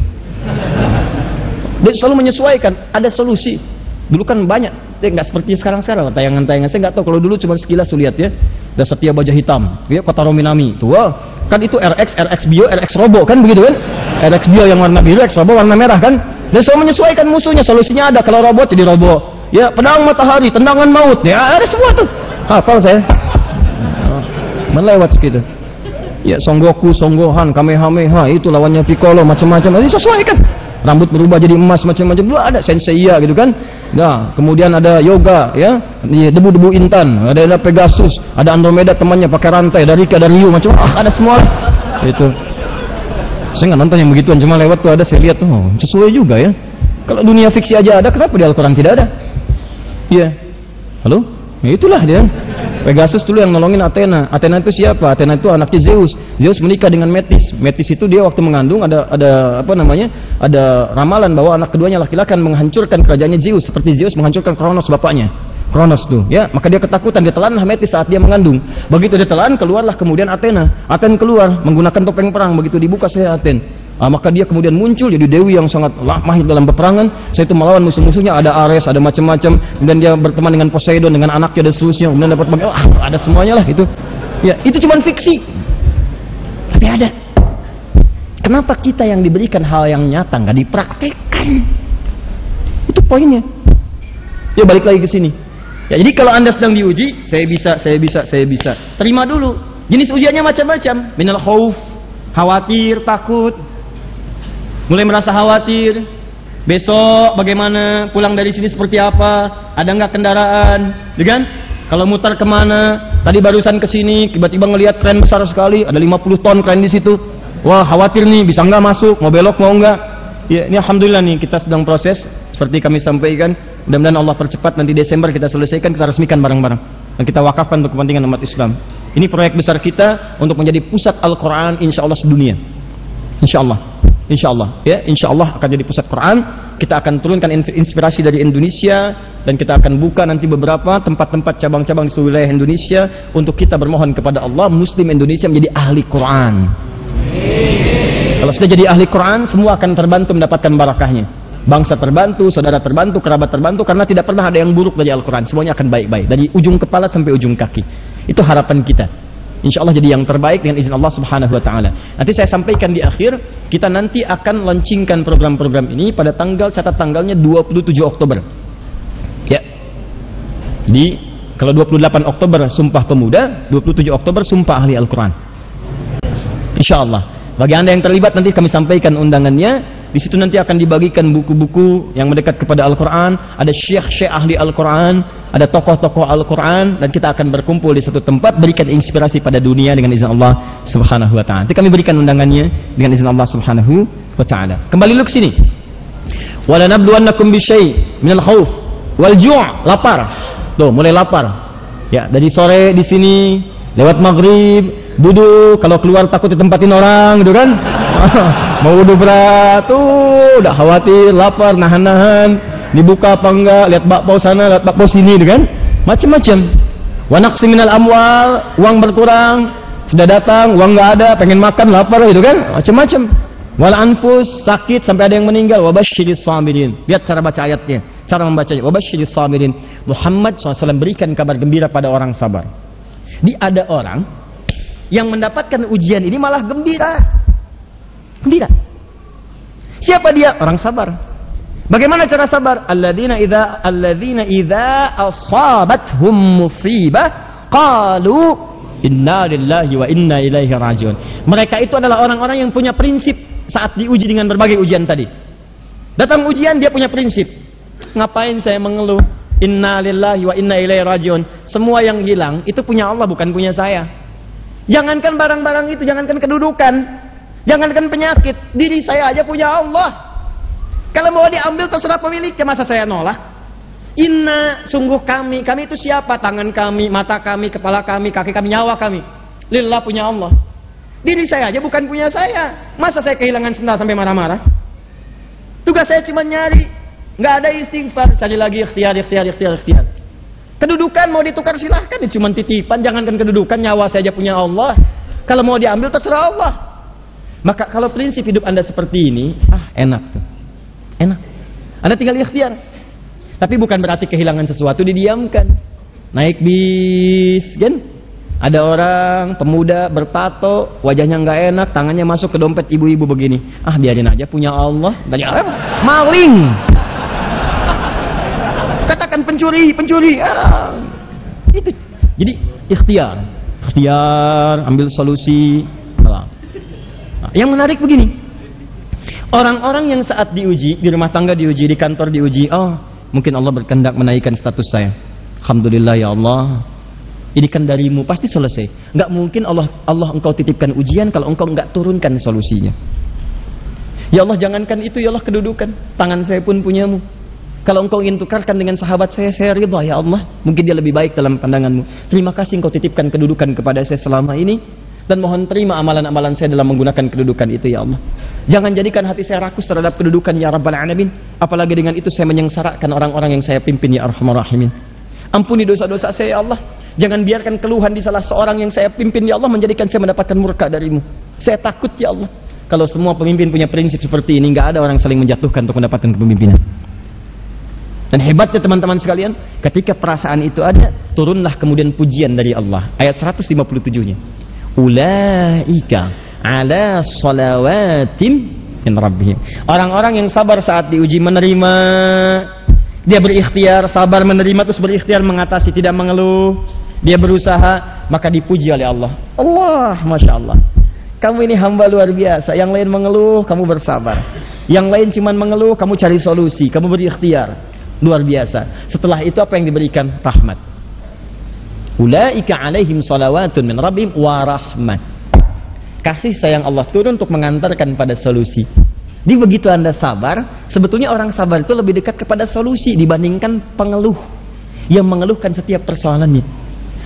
Dia selalu menyesuaikan. Ada solusi. Dulu kan banyak. Nggak seperti sekarang tayangan-tayangan. Saya nggak tahu. Kalau dulu cuma sekilas lihat ya. Ada Setia Baja Hitam. Ya, Kota Rominami. Tuh, wah, kan itu RX Bio, RX Robo kan begitu kan? RX Bio yang warna biru, RX Robo warna merah kan? Dan selalu menyesuaikan musuhnya. Solusinya ada. Kalau robot jadi robo. Ya, pedang matahari, tendangan maut. Ya, ada semua tuh. Hafal saya. Melewat segitu. Ya, Son Goku, Son Gohan, Kamehameha, itu lawannya Piccolo, macam-macam. Ini sesuaikan. Rambut berubah jadi emas, macam-macam. Dulu ada Senseiya gitu kan. Nah, kemudian ada yoga, ya, debu-debu intan, ada Pegasus, ada Andromeda temannya pakai rantai, ada Rika, ada Ryu, macam ada semua. Itu. Saya nggak nonton yang begituan, cuma lewat tuh ada, saya lihat tuh, sesuai juga ya. Kalau dunia fiksi aja ada, kenapa di Al-Quran tidak ada? Iya. Halo? Ya itulah dia. Pegasus dulu yang nolongin Athena. Athena itu siapa? Athena itu anaknya Zeus. Zeus menikah dengan Metis. Metis itu dia waktu mengandung ada apa namanya? Ada ramalan bahwa anak keduanya laki-laki akan menghancurkan kerajaannya Zeus seperti Zeus menghancurkan Kronos bapaknya. Kronos tuh, ya, maka dia ketakutan, dia telanlah Metis saat dia mengandung. Begitu dia telan, keluarlah kemudian Athena. Athena keluar menggunakan topeng perang. Begitu dibuka saya Athena. Maka dia kemudian muncul jadi dewi yang sangat mahir dalam peperangan. Saya itu melawan musuh-musuhnya, ada Ares, ada macam-macam. Kemudian dia berteman dengan Poseidon, dengan anaknya dan seterusnya. Kemudian dapat ada semuanya lah itu. Ya, itu cuma fiksi. Tapi ada. Kenapa kita yang diberikan hal yang nyata nggak dipraktekkan? Itu poinnya. Ya, balik lagi ke sini. Ya, jadi kalau Anda sedang diuji, saya bisa. Terima dulu. Jenis ujiannya macam-macam. Minal khauf, khawatir, takut. Mulai merasa khawatir. Besok bagaimana? Pulang dari sini seperti apa? Ada nggak kendaraan? Ya kan? Kalau mutar kemana? Tadi barusan ke sini, tiba-tiba ngelihat kren besar sekali, ada 50 ton kren di situ. Wah, khawatir nih, bisa nggak masuk? Mau belok mau nggak? Ya, ini alhamdulillah nih kita sedang proses Seperti kami sampaikan, mudah-mudahan Allah percepat, nanti Desember kita selesaikan, kita resmikan bareng-bareng dan kita wakafkan untuk kepentingan umat Islam. Ini proyek besar kita untuk menjadi pusat Al-Quran insya Allah sedunia. Insya Allah ya, insya Allah akan jadi pusat Quran. Kita akan turunkan inspirasi dari Indonesia dan kita akan buka nanti beberapa tempat-tempat cabang-cabang di seluruh wilayah Indonesia untuk kita bermohon kepada Allah Muslim Indonesia menjadi ahli Quran. Kalau sudah jadi ahli Quran, semua akan terbantu mendapatkan barakahnya. Bangsa terbantu, saudara terbantu, kerabat terbantu, karena tidak pernah ada yang buruk dari Al-Quran. Semuanya akan baik-baik dari ujung kepala sampai ujung kaki. Itu harapan kita. Insya Allah jadi yang terbaik dengan izin Allah Subhanahu Wa Taala. Nanti saya sampaikan di akhir, kita nanti akan launchingkan program-program ini pada catat tanggalnya 27 Oktober. Ya. Jadi kalau 28 Oktober Sumpah Pemuda, 27 Oktober Sumpah Ahli Al-Quran. Insya Allah. Bagi Anda yang terlibat nanti kami sampaikan undangannya. Di situ nanti akan dibagikan buku-buku yang mendekat kepada Al-Quran. Ada syekh-syekh ahli Al-Quran, ada tokoh-tokoh Al-Quran, dan kita akan berkumpul di satu tempat berikan inspirasi pada dunia dengan izin Allah Subhanahu Wa Taala. Nanti kami berikan undangannya dengan izin Allah Subhanahu Wa Taala. Kembali dulu ke sini. Wala nabluwannakum bisyai' minal khauf wal ju', lapar. Tuh, mulai lapar. Ya, dari sore di sini lewat maghrib duduk, kalau keluar takut ditempatin orang gitu kan. Mau wudhu berat tuh, udah khawatir, lapar, nahan-nahan, dibuka apa enggak, lihat bakpao sana, lihat bakpao sini gitu kan. Macam-macam. Wa naqsi minal amwal, uang berkurang, sudah datang, uang enggak ada, pengen makan, lapar gitu kan. Macam-macam. Wal anfus, sakit sampai ada yang meninggal. Wa basyiris sabirin. Lihat cara baca ayatnya, cara membacanya. Wa basyiris sabirin. Muhammad SAW berikan kabar gembira pada orang sabar. Ada orang yang mendapatkan ujian ini malah gembira. Gembira. Siapa dia? Orang sabar. Bagaimana cara sabar? Alladzina idza asabathum musibah qalu inna lillahi wa inna ilaihi rajiun. Mereka itu adalah orang-orang yang punya prinsip saat diuji dengan berbagai ujian tadi. Datang ujian dia punya prinsip. Ngapain saya mengeluh? Inna lillahi wa inna ilaihi rajiun. Semua yang hilang itu punya Allah, bukan punya saya. Jangankan barang-barang itu, jangankan kedudukan, jangankan penyakit, diri saya aja punya Allah. Kalau mau diambil terserah pemiliknya, masa saya nolak? Inna, sungguh kami itu siapa? Tangan kami, mata kami, kepala kami, kaki kami, nyawa kami. Lillah, punya Allah. Diri saya aja bukan punya saya. Masa saya kehilangan sendal sampai marah-marah? Tugas saya cuma nyari, nggak ada istighfar, cari lagi ikhtiar. Kedudukan mau ditukar silahkan, cuma titipan, jangankan kedudukan, nyawa saya aja punya Allah. Kalau mau diambil terserah Allah. Maka kalau prinsip hidup Anda seperti ini, enak tuh. Enak. Anda tinggal ikhtiar. Tapi bukan berarti kehilangan sesuatu didiamkan. Naik bis, kan? Ada orang pemuda bertato, wajahnya nggak enak, tangannya masuk ke dompet ibu-ibu begini. Biarin aja, punya Allah. Maling. Katakan pencuri. Itu. Jadi ikhtiar, ambil solusi. Yang menarik begini, orang-orang yang saat diuji, di rumah tangga diuji, di kantor diuji, mungkin Allah berkehendak menaikkan status saya. Alhamdulillah ya Allah. Ini kan darimu, pasti selesai. Nggak mungkin Allah engkau titipkan ujian kalau engkau nggak turunkan solusinya. Ya Allah, jangankan itu, ya Allah, kedudukan. Tangan saya pun punyamu. Kalau engkau ingin tukarkan dengan sahabat saya ridha ya Allah. Mungkin dia lebih baik dalam pandanganmu. Terima kasih engkau titipkan kedudukan kepada saya selama ini. Dan mohon terima amalan-amalan saya dalam menggunakan kedudukan itu ya Allah. Jangan jadikan hati saya rakus terhadap kedudukan ya Rabbal Alamin. Apalagi dengan itu saya menyengsarakan orang-orang yang saya pimpin ya Arhamar Rahimin. Ampuni dosa-dosa saya ya Allah. Jangan biarkan keluhan di salah seorang yang saya pimpin ya Allah menjadikan saya mendapatkan murka darimu. Saya takut ya Allah. Kalau semua pemimpin punya prinsip seperti ini, nggak ada orang saling menjatuhkan untuk mendapatkan kepemimpinan. Dan hebatnya teman-teman sekalian, ketika perasaan itu ada, turunlah kemudian pujian dari Allah. Ayat 157-nya. Ulaika ala salawatim min rabbihim. Orang-orang yang sabar saat diuji menerima, dia berikhtiar, sabar menerima, terus berikhtiar mengatasi, tidak mengeluh. Dia berusaha, maka dipuji oleh Allah. Allah, Masya Allah. Kamu ini hamba luar biasa. Yang lain mengeluh, kamu bersabar. Yang lain cuma mengeluh, kamu cari solusi, kamu berikhtiar. Luar biasa. Setelah itu apa yang diberikan? Rahmat. Ulaika alaihim salawatun min rabbihim wa rahmat. Kasih sayang Allah turun untuk mengantarkan pada solusi. Jadi begitu Anda sabar, sebetulnya orang sabar itu lebih dekat kepada solusi dibandingkan pengeluh yang mengeluhkan setiap persoalannya.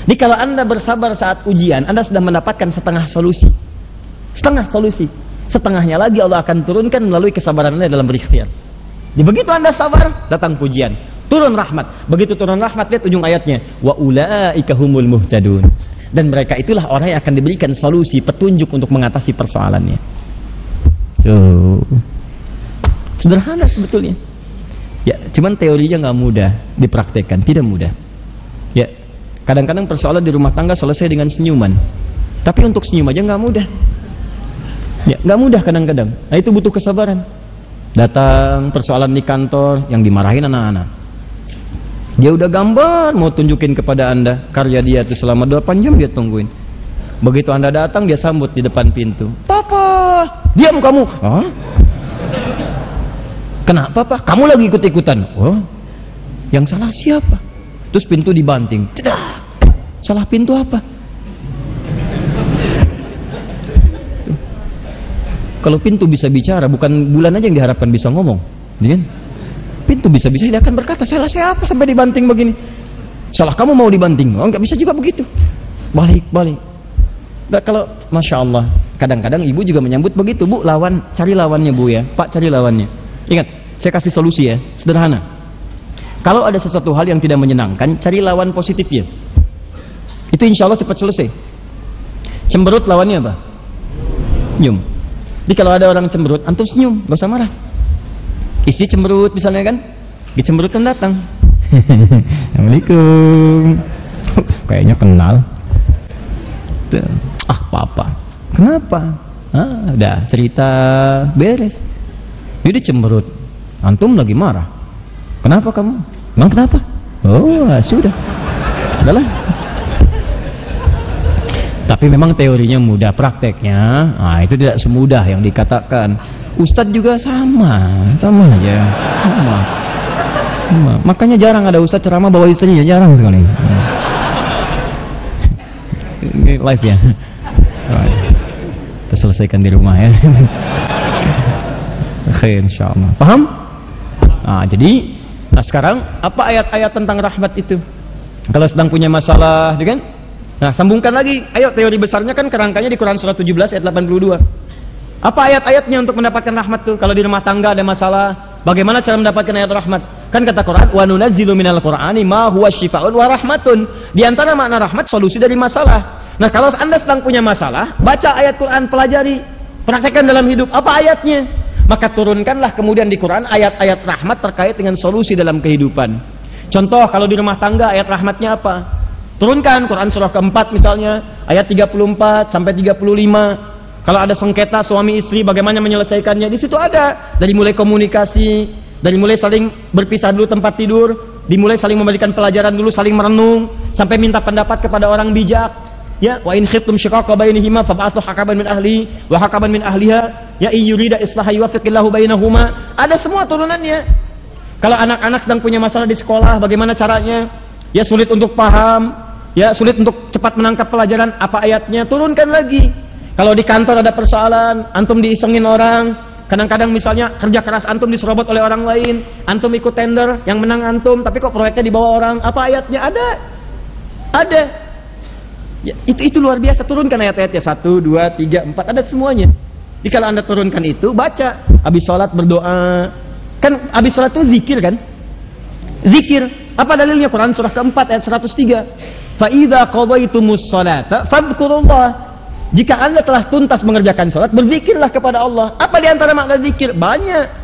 Jadi kalau Anda bersabar saat ujian, Anda sudah mendapatkan setengah solusi. Setengah solusi. Setengahnya lagi Allah akan turunkan melalui kesabaran Anda dalam berikhtiar. Jadi begitu Anda sabar, datang pujian. Turun rahmat. Begitu turun rahmat, lihat ujung ayatnya. Wa ulaika humul muhtadun. Dan mereka itulah orang yang akan diberikan solusi, petunjuk untuk mengatasi persoalannya. Sederhana sebetulnya. Ya, cuman teorinya nggak mudah dipraktekkan, tidak mudah. Ya, kadang-kadang persoalan di rumah tangga selesai dengan senyuman. Tapi untuk senyum aja nggak mudah. Ya, nggak mudah kadang-kadang. Nah, itu butuh kesabaran. Datang persoalan di kantor yang dimarahin anak-anak. Dia udah gambar mau tunjukin kepada Anda karya dia itu selama 8 jam dia tungguin. Begitu Anda datang, dia sambut di depan pintu. Papa, diam kamu. Hah? Kenapa, Pak? Kamu lagi ikut-ikutan. Oh, yang salah siapa? Terus pintu dibanting. Cedah. Salah pintu apa? Tuh. Kalau pintu bisa bicara, bukan bulan aja yang diharapkan bisa ngomong. Kan? Pintu bisa bicara, dia akan berkata, salah siapa sampai dibanting begini? Salah kamu mau dibanting. Oh, nggak bisa juga begitu. Balik. Nah, kalau Masya Allah, kadang-kadang ibu juga menyambut begitu. Bu, lawan, cari lawannya Bu ya. Pak, cari lawannya. Ingat, saya kasih solusi ya, sederhana. Kalau ada sesuatu hal yang tidak menyenangkan, cari lawan positifnya. Itu insya Allah cepat selesai. Cemberut lawannya apa? Senyum. Jadi kalau ada orang cemberut, antum senyum, gak usah marah. Isi cemberut misalnya kan, dicemberut kan datang. Assalamualaikum. Kayaknya kenal. Ah, papa. Kenapa? Ah, udah cerita beres. Dia cemberut. Antum lagi marah. Kenapa kamu? Emang kenapa? Oh, sudah. Udahlah. Tapi memang teorinya mudah, prakteknya itu tidak semudah yang dikatakan. Ustadz juga sama aja. Sama. Makanya jarang ada ustadz ceramah bawa istrinya, jarang sekali. Ini live ya. Kita selesaikan di rumah ya. Oke, insyaallah. Paham? Jadi sekarang apa ayat-ayat tentang rahmat itu? Kalau sedang punya masalah, kan? Nah, sambungkan lagi. Ayo, teori besarnya kan kerangkanya di Quran surah 17 ayat 82. Apa ayat-ayatnya untuk mendapatkan rahmat tuh? Kalau di rumah tangga ada masalah, bagaimana cara mendapatkan ayat rahmat? Kan kata Quran, "Wa nunazzilu minal Qur'ani ma huwa syifaa'un wa rahmatun." Di antara makna rahmat solusi dari masalah. Nah, kalau Anda sedang punya masalah, baca ayat Quran, pelajari, praktekkan dalam hidup. Apa ayatnya? Maka turunkanlah kemudian di Quran ayat-ayat rahmat terkait dengan solusi dalam kehidupan. Contoh, kalau di rumah tangga ayat rahmatnya apa? Turunkan Quran surah keempat misalnya, ayat 34 sampai 35. Kalau ada sengketa suami istri, bagaimana menyelesaikannya? Di situ ada. Dari mulai komunikasi, dari mulai saling berpisah dulu tempat tidur, dimulai saling memberikan pelajaran dulu, saling merenung, sampai minta pendapat kepada orang bijak. Ya, wa in khiftum shiqaqa bainihima fab'athu hakaman min ahli wa hakaman min ahliha ya in yurida islaha yuwaffiqillahu bainahuma. Ada semua turunannya. Kalau anak-anak sedang punya masalah di sekolah, bagaimana caranya? Ya, sulit untuk paham, ya sulit untuk cepat menangkap pelajaran, apa ayatnya? Turunkan lagi. Kalau di kantor ada persoalan, antum diisengin orang, kadang-kadang misalnya kerja keras antum diserobot oleh orang lain, antum ikut tender, yang menang antum, tapi kok proyeknya dibawa orang, apa ayatnya? Ada. Ya, itu luar biasa. Turunkan ayat-ayatnya 1, 2, 3, 4, ada semuanya. Jadi kalau Anda turunkan itu, baca. Habis sholat berdoa. Kan habis sholat itu zikir kan? Zikir. Apa dalilnya? Quran surah keempat ayat 103. Fa idza qadaytumus sholata fadhkurullah. Jika Anda telah tuntas mengerjakan sholat, berzikirlah kepada Allah. Apa di antara makna zikir? Banyak.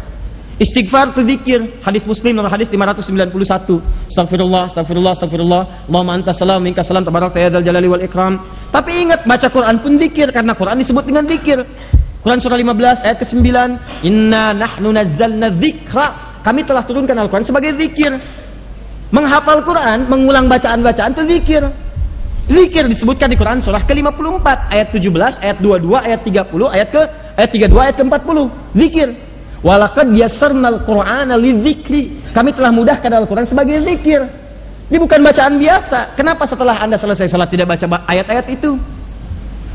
Istighfar itu zikir. Hadis Muslim nomor hadis 591. Astagfirullah, astagfirullah, astagfirullah. Allahumma antas salam, minkas salam, tabarakta ya dzal jalali wal ikram. Tapi ingat, baca Quran pun zikir, karena Quran disebut dengan zikir. Quran surah 15 ayat ke-9. Inna nahnu nazzalna dzikra. Kami telah turunkan Al-Quran sebagai zikir. Menghafal Quran, mengulang bacaan-bacaan itu zikir. Zikir disebutkan di Quran surah ke-54 ayat 17, ayat 22, ayat 30, ayat 32, ayat ke-40. Zikir. Walaqad yassarnal Qur'ana lidzikri. Kami telah mudahkan Al-Quran sebagai zikir. Ini bukan bacaan biasa. Kenapa setelah Anda selesai salat tidak baca ayat-ayat itu?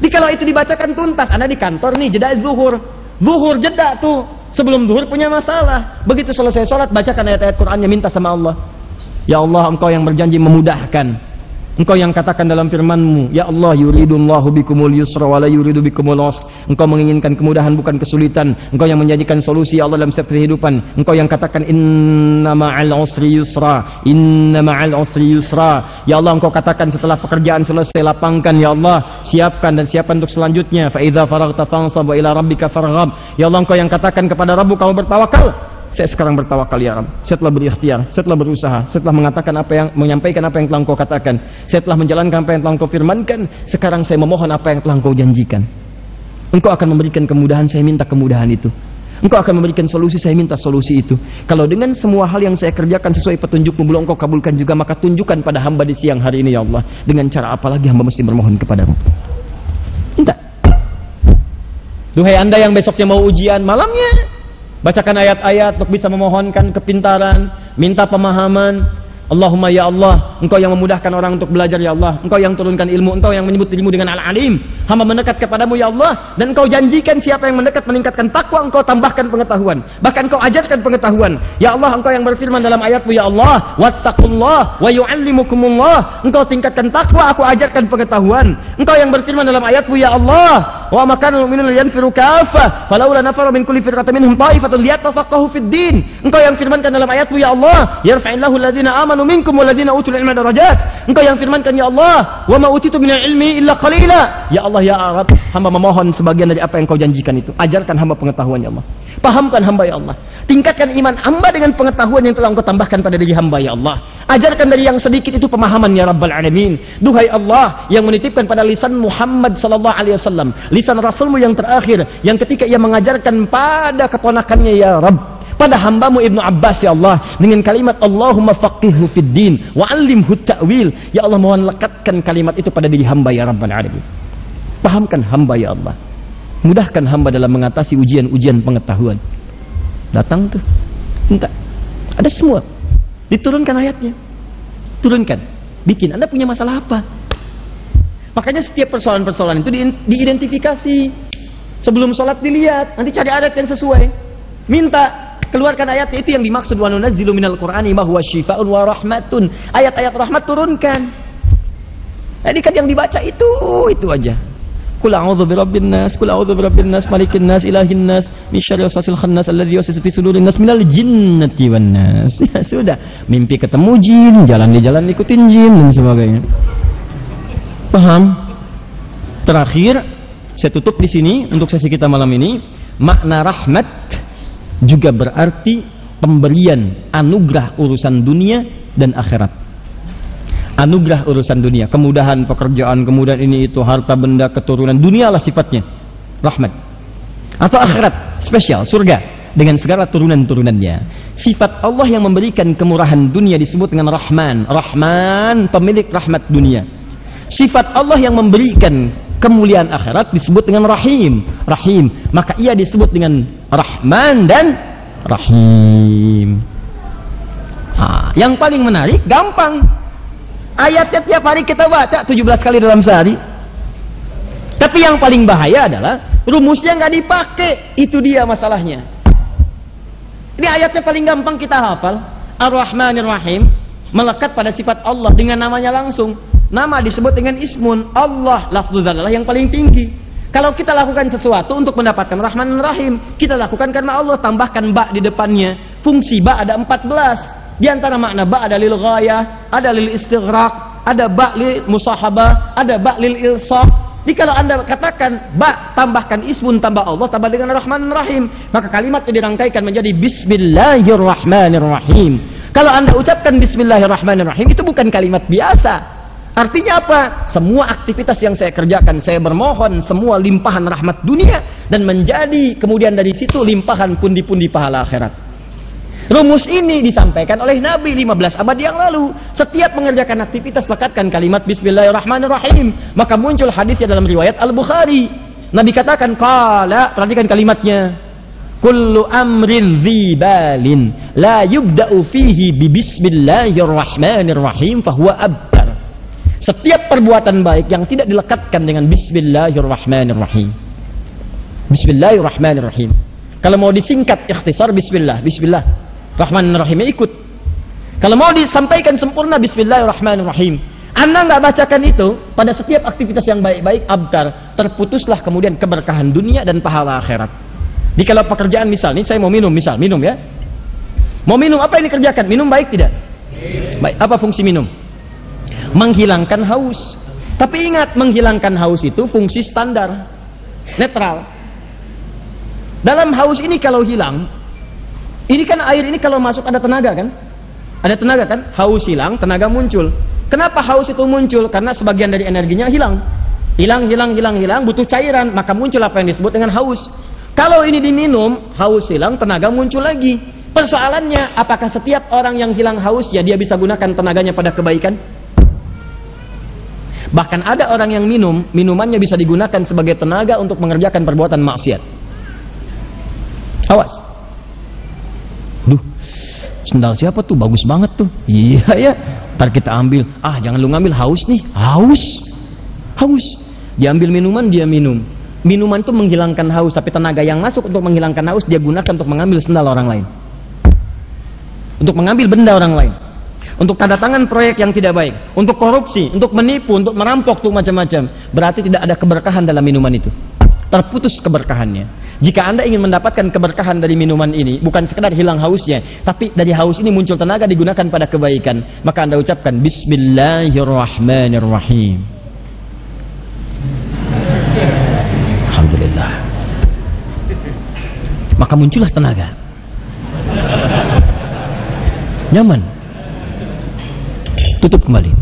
Jadi kalau itu dibacakan tuntas, Anda di kantor nih, jeda zuhur, Zuhur jeda tuh. Sebelum zuhur punya masalah. Begitu selesai sholat, bacakan ayat-ayat Qur'annya, minta sama Allah. Ya Allah, Engkau yang berjanji memudahkan. Engkau yang katakan dalam firman-Mu, ya Allah, yuridullahu bikumul yusra wa la yuridu bikumul usra. Engkau menginginkan kemudahan bukan kesulitan. Engkau yang menjadikan solusi ya Allah dalam setiap kehidupan. Engkau yang katakan inna ma'al usri yusra, inna ma'al usri yusra. Ya Allah, Engkau katakan setelah pekerjaan selesai, lapangkan ya Allah, siapkan dan siapkan untuk selanjutnya. Fa idza faraghta fansab wa ila rabbika farghab. Ya Allah, Engkau yang katakan kepada Rabb kamu bertawakal. Saya sekarang bertawakal ya Rabb. Saya telah berikhtiar, saya telah berusaha, saya telah mengatakan apa yang, menyampaikan apa yang telah Engkau katakan, saya telah menjalankan apa yang telah Engkau firmankan. Sekarang saya memohon apa yang telah Engkau janjikan. Engkau akan memberikan kemudahan, saya minta kemudahan itu. Engkau akan memberikan solusi, saya minta solusi itu. Kalau dengan semua hal yang saya kerjakan sesuai petunjuk-Mu belum Engkau kabulkan juga, maka tunjukkan pada hamba di siang hari ini ya Allah. Dengan cara apa lagi hamba mesti bermohon kepadamu? Minta. Duhai Anda yang besoknya mau ujian, malamnya bacakan ayat-ayat untuk bisa memohonkan kepintaran, minta pemahaman. Allahumma ya Allah, Engkau yang memudahkan orang untuk belajar ya Allah. Engkau yang turunkan ilmu, Engkau yang menyebut dirimu dengan Al-Alim. Hamba mendekat kepadamu ya Allah, dan Engkau janjikan siapa yang mendekat meningkatkan takwa, Engkau tambahkan pengetahuan. Bahkan Engkau ajarkan pengetahuan. Ya Allah, Engkau yang berfirman dalam ayat-Mu ya Allah, wattaqullah wa yu'allimukumullah. Engkau tingkatkan takwa, aku ajarkan pengetahuan. Engkau yang berfirman dalam ayat-Mu ya Allah, wa makanul mu'minuna yanfiru kaffah falaula nafara min kulli firqatin minhum ta'ifatun liyatafaqahu fid din. Engkau yang firmankan dalam ayat-Mu ya Allah, yarfa'illahu alladziina amanu minkum walladzina utul ilma darajat. Engkau yang firmankan ya Allah, wa ma utitu minal ilmi illa qalila. Ya Allah ya Rabb, hamba memohon sebagian dari apa yang Kau janjikan itu. Ajarkan hamba pengetahuan ya Allah. Pahamkan hamba ya Allah. Tingkatkan iman hamba dengan pengetahuan yang telah Engkau tambahkan pada diri hamba ya Allah. Ajarkan dari yang sedikit itu pemahaman ya Rabbal Alamin. Duhai Allah yang menitipkan pada lisan Muhammad sallallahu alaihi wasallam, lisan Rasulmu yang terakhir, yang ketika ia mengajarkan pada keponakannya ya Rabb, pada hambamu Ibnu Abbas ya Allah, dengan kalimat Allahumma faqihhu fid din wa 'allimhu ta'wil. Ya Allah, mohon lekatkan kalimat itu pada diri hamba ya Rabbal Alamin. Pahamkan hamba ya Allah. Mudahkan hamba dalam mengatasi ujian-ujian pengetahuan. Datang tuh, minta. Ada semua. Diturunkan ayatnya. Turunkan. Bikin. Anda punya masalah apa? Makanya setiap persoalan-persoalan itu diidentifikasi. Sebelum sholat dilihat. Nanti cari ayat yang sesuai. Minta. Keluarkan ayat itu yang dimaksud wa nunazzilu minal qur'ani ma huwa syifaa'un wa rahmatun. Ayat-ayat rahmat turunkan. Jadi kan yang dibaca itu aja. Qul a'udzu birabbin nas, qul a'udzu birabbin nas, malikin nas, ilahin nas, min syarri waswasil khannas alladzi yuwaswisu fi sudurin nas minal jinnati wan nas. Ya sudah, mimpi ketemu jin, jalan di jalan ikutin jin dan sebagainya. Paham? Terakhir, saya tutup di sini untuk sesi kita malam ini. Makna rahmat juga berarti pemberian anugerah urusan dunia dan akhirat. Anugerah urusan dunia, kemudahan pekerjaan, kemudahan ini itu, harta benda, keturunan, dunialah sifatnya rahmat. Atau akhirat spesial, surga dengan segala turunan-turunannya. Sifat Allah yang memberikan kemurahan dunia disebut dengan Rahman. Rahman, pemilik rahmat dunia. Sifat Allah yang memberikan kemuliaan akhirat disebut dengan Rahim. Rahim, maka ia disebut dengan Rahman dan Rahim. Yang paling menarik, gampang. Ayatnya tiap hari kita baca 17 kali dalam sehari. Tapi yang paling bahaya adalah rumusnya nggak dipakai. Itu dia masalahnya. Ini ayatnya paling gampang kita hafal. Ar-Rahmanir Rahim melekat pada sifat Allah dengan namanya langsung. Nama disebut dengan ismun. Allah, lafzul zalalah yang paling tinggi. Kalau kita lakukan sesuatu untuk mendapatkan Rahman dan Rahim, kita lakukan karena Allah. Tambahkan ba di depannya. Fungsi ba ada 14. Di antara makna ba ada lil ghayah, ada lil istighraq, ada ba lil musahabah, ada ba lil ilsaq. Jadi kalau Anda katakan ba tambahkan ismun tambah Allah tambah dengan Rahman Rahim, maka kalimat itu dirangkaikan menjadi Bismillahirrahmanirrahim. Kalau Anda ucapkan Bismillahirrahmanirrahim, itu bukan kalimat biasa. Artinya apa? Semua aktivitas yang saya kerjakan, saya bermohon semua limpahan rahmat dunia dan menjadi kemudian dari situ limpahan pundi-pundi pahala akhirat. Rumus ini disampaikan oleh Nabi 15 abad yang lalu. Setiap mengerjakan aktivitas lekatkan kalimat Bismillahirrahmanirrahim. Maka muncul hadisnya dalam riwayat Al-Bukhari. Nabi katakan, qala, perhatikan kalimatnya, kullu amrin dzibalin la yubda'u fihi bi Bismillahirrahmanirrahim fahuwa abtar. Setiap perbuatan baik yang tidak dilekatkan dengan Bismillahirrahmanirrahim, Bismillahirrahmanirrahim. Kalau mau disingkat ikhtisar bismillah, bismillahirrahmanirrahim ikut. Kalau mau disampaikan sempurna bismillahirrahmanirrahim. Anda nggak bacakan itu pada setiap aktivitas yang baik-baik abtar, terputuslah kemudian keberkahan dunia dan pahala akhirat. Jadi kalau pekerjaan misalnya saya mau minum, minum ya. Mau minum apa yang dikerjakan? Minum baik tidak? Baik. Apa fungsi minum? Menghilangkan haus. Tapi ingat, menghilangkan haus itu fungsi standar, netral. Dalam haus ini kalau hilang, ini kan air ini kalau masuk ada tenaga kan? Ada tenaga kan? Haus hilang, tenaga muncul. Kenapa haus itu muncul? Karena sebagian dari energinya hilang. Hilang, butuh cairan, maka muncul apa yang disebut dengan haus. Kalau ini diminum, haus hilang, tenaga muncul lagi. Persoalannya, apakah setiap orang yang hilang haus ya dia bisa gunakan tenaganya pada kebaikan? Bahkan ada orang yang minum, minumannya bisa digunakan sebagai tenaga untuk mengerjakan perbuatan maksiat. Awas. Duh, sendal siapa tuh? Bagus banget tuh. Iya ya. Ntar kita ambil. Ah, jangan lu ngambil, haus nih. Haus. Diambil minuman, dia minum. Minuman itu menghilangkan haus, tapi tenaga yang masuk untuk menghilangkan haus dia gunakan untuk mengambil sendal orang lain. Untuk mengambil benda orang lain. Untuk tanda tangan proyek yang tidak baik. Untuk korupsi, untuk menipu, untuk merampok, untuk macam-macam. Berarti tidak ada keberkahan dalam minuman itu. Terputus keberkahannya. Jika Anda ingin mendapatkan keberkahan dari minuman ini, bukan sekedar hilang hausnya, tapi dari haus ini muncul tenaga digunakan pada kebaikan, maka Anda ucapkan Bismillahirrahmanirrahim. Alhamdulillah. Maka muncullah tenaga. Nyaman. Tutup kembali.